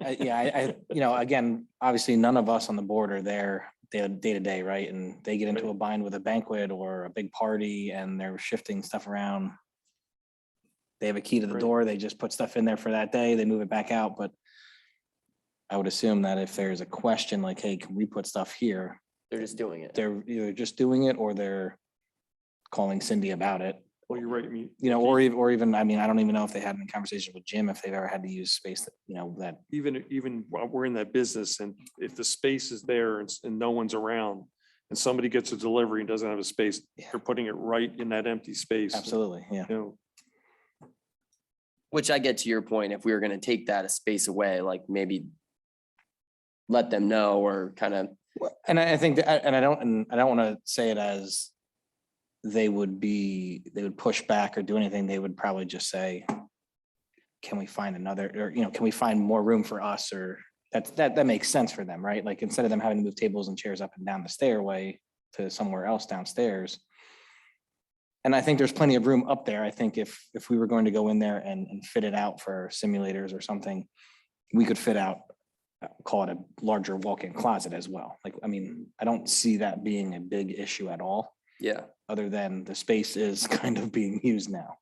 S5: you know, again, obviously none of us on the board are there day to day, right? And they get into a bind with a banquet or a big party and they're shifting stuff around. They have a key to the
S3: Right.
S5: door, they just put stuff in there for that day, they move it back out, but I would assume that if there's a question like, hey, can we put stuff here?
S1: They're just doing it.
S5: They're either just doing it or they're calling Cindy about it.
S3: Well, you're right. I mean,
S5: You know, or even, I mean, I don't even know if they had any conversation with Jim, if they've ever had to use space that, you know, that,
S3: even while we're in that business, and if the space is there and no one's around, and somebody gets a delivery and doesn't have a space,
S5: Yeah.
S3: they're putting it right in that empty space.
S5: absolutely, yeah.
S3: You know,
S1: Which I get to your point, if we were gonna take that a space away, like maybe let them know, or kind of,
S5: And I think that, and I don't want to say it as they would push back or do anything. They would probably just say, can we find another, or, you know, can we find more room for us? Or that makes sense for them, right? Like, instead of them having to move tables and chairs up and down the stairway to somewhere else downstairs. And I think there's plenty of room up there. I think if we were going to go in there and fit it out for simulators or something, we could fit out, call it a larger walk-in closet as well. Like, I mean, I don't see that being a big issue at all,
S1: yeah.
S5: other than the space is kind of being used now.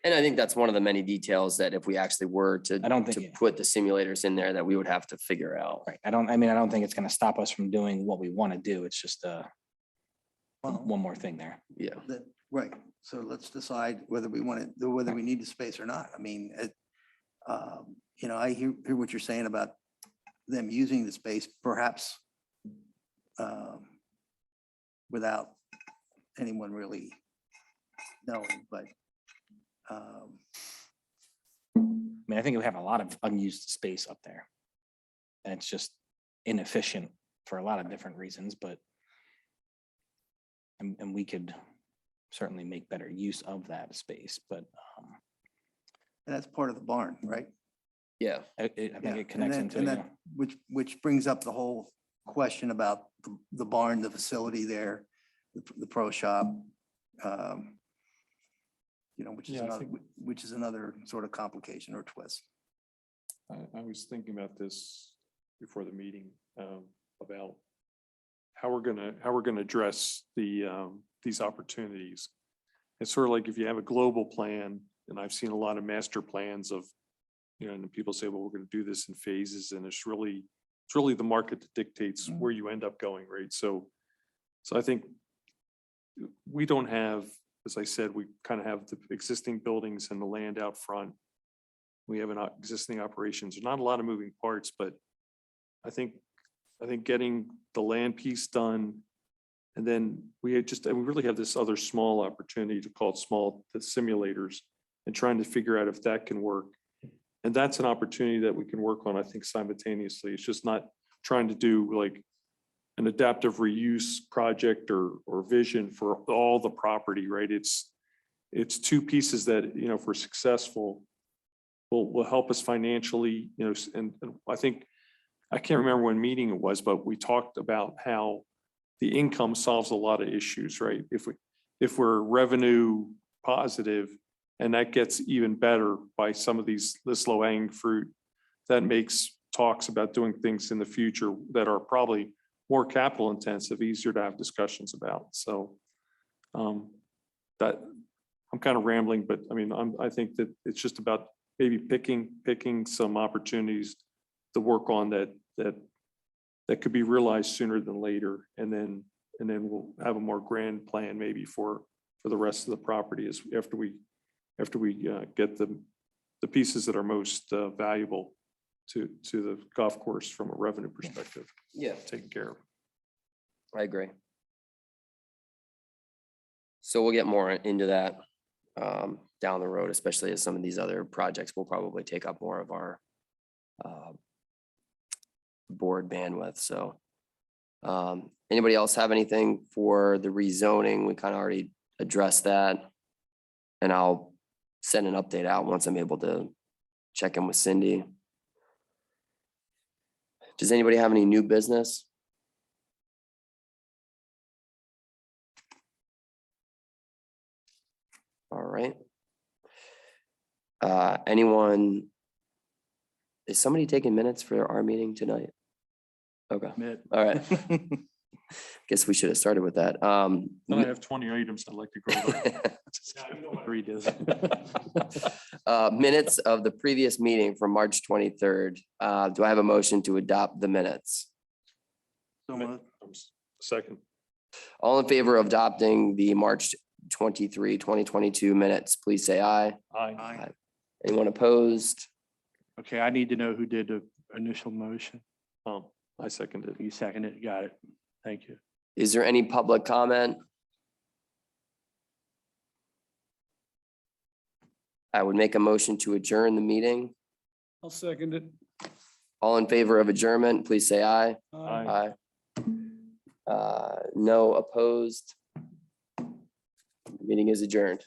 S1: And I think that's one of the many details that if we actually were to,
S5: I don't think-
S1: to
S5: yeah.
S1: put the simulators in there, that we would have to figure out.
S5: Right. I don't think it's going to stop us from doing what we want to do. It's just
S4: Well,
S5: one more thing there.
S1: Yeah.
S4: Right. So let's decide whether we want to, whether we need the space or not. I mean, you know, I hear what you're saying about them using the space perhaps without anyone really knowing, but
S5: I mean, I think we have a lot of unused space up there. And it's just inefficient for a lot of different reasons, but and we could certainly make better use of that space, but
S4: and that's part of the barn, right?
S1: Yeah.
S5: I think
S4: Yeah,
S5: it connects
S4: and
S5: into,
S4: that, which brings up the whole question about the barn, the facility there, the pro shop. You know, which is
S3: Yeah, I
S4: another,
S3: think-
S4: which is another sort of complication or twist.
S3: I was thinking about this before the meeting, about how we're gonna address these opportunities. It's sort of like if you have a global plan, and I've seen a lot of master plans of, you know, and people say, well, we're gonna do this in phases, and it's really the market that dictates where you end up going, right? So I think we don't have, as I said, we kind of have the existing buildings and the land out front. We have an existing operations. There's not a lot of moving parts, but I think getting the land piece done And then we really have this other small opportunity to call it the simulators and trying to figure out if that can work. And that's an opportunity that we can work on, I think, simultaneously. It's just not trying to do like an adaptive reuse project or vision for all the property, right? It's two pieces that, you know, if we're successful, will help us financially, you know, and I think, I can't remember when meeting it was, but we talked about how the income solves a lot of issues, right? If we're revenue positive, and that gets even better by some of this low hanging fruit, that makes talks about doing things in the future that are probably more capital intensive, easier to have discussions about. So that I'm kind of rambling, but I mean, I think that it's just about maybe picking some opportunities to work on that could be realized sooner than later, and then we'll have a more grand plan maybe for the rest of the property after we get the pieces that are most valuable to the golf course from a revenue perspective
S1: Yeah,
S3: taken care of.
S1: I agree. So we'll get more into that down the road, especially as some of these other projects will probably take up more of our board bandwidth. So anybody else have anything for the rezoning? We kind of already addressed that. And I'll send an update out once I'm able to check in with Cindy. Does anybody have any new business? All right. Anyone? Is somebody taking minutes for our meeting tonight? Okay, all right. Guess we should have started with that.
S3: And I have 20 items I'd like to go over.
S2: Read this.
S1: Minutes of the previous meeting from March 23rd. Do I have a motion to adopt the minutes?
S3: Second.
S1: All in favor of adopting the March 23, 2022 minutes, please say aye.
S3: Aye.
S1: Anyone opposed?
S2: Okay, I need to know who did the initial motion.
S3: I seconded.
S2: You seconded it, got it. Thank you.
S1: Is there any public comment? I would make a motion to adjourn the meeting.
S8: I'll second it.
S1: All in favor of adjournment, please say aye.
S3: Aye.
S1: No opposed. Meeting is adjourned.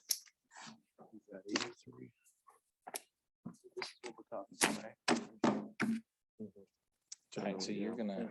S5: All right, so you're gonna.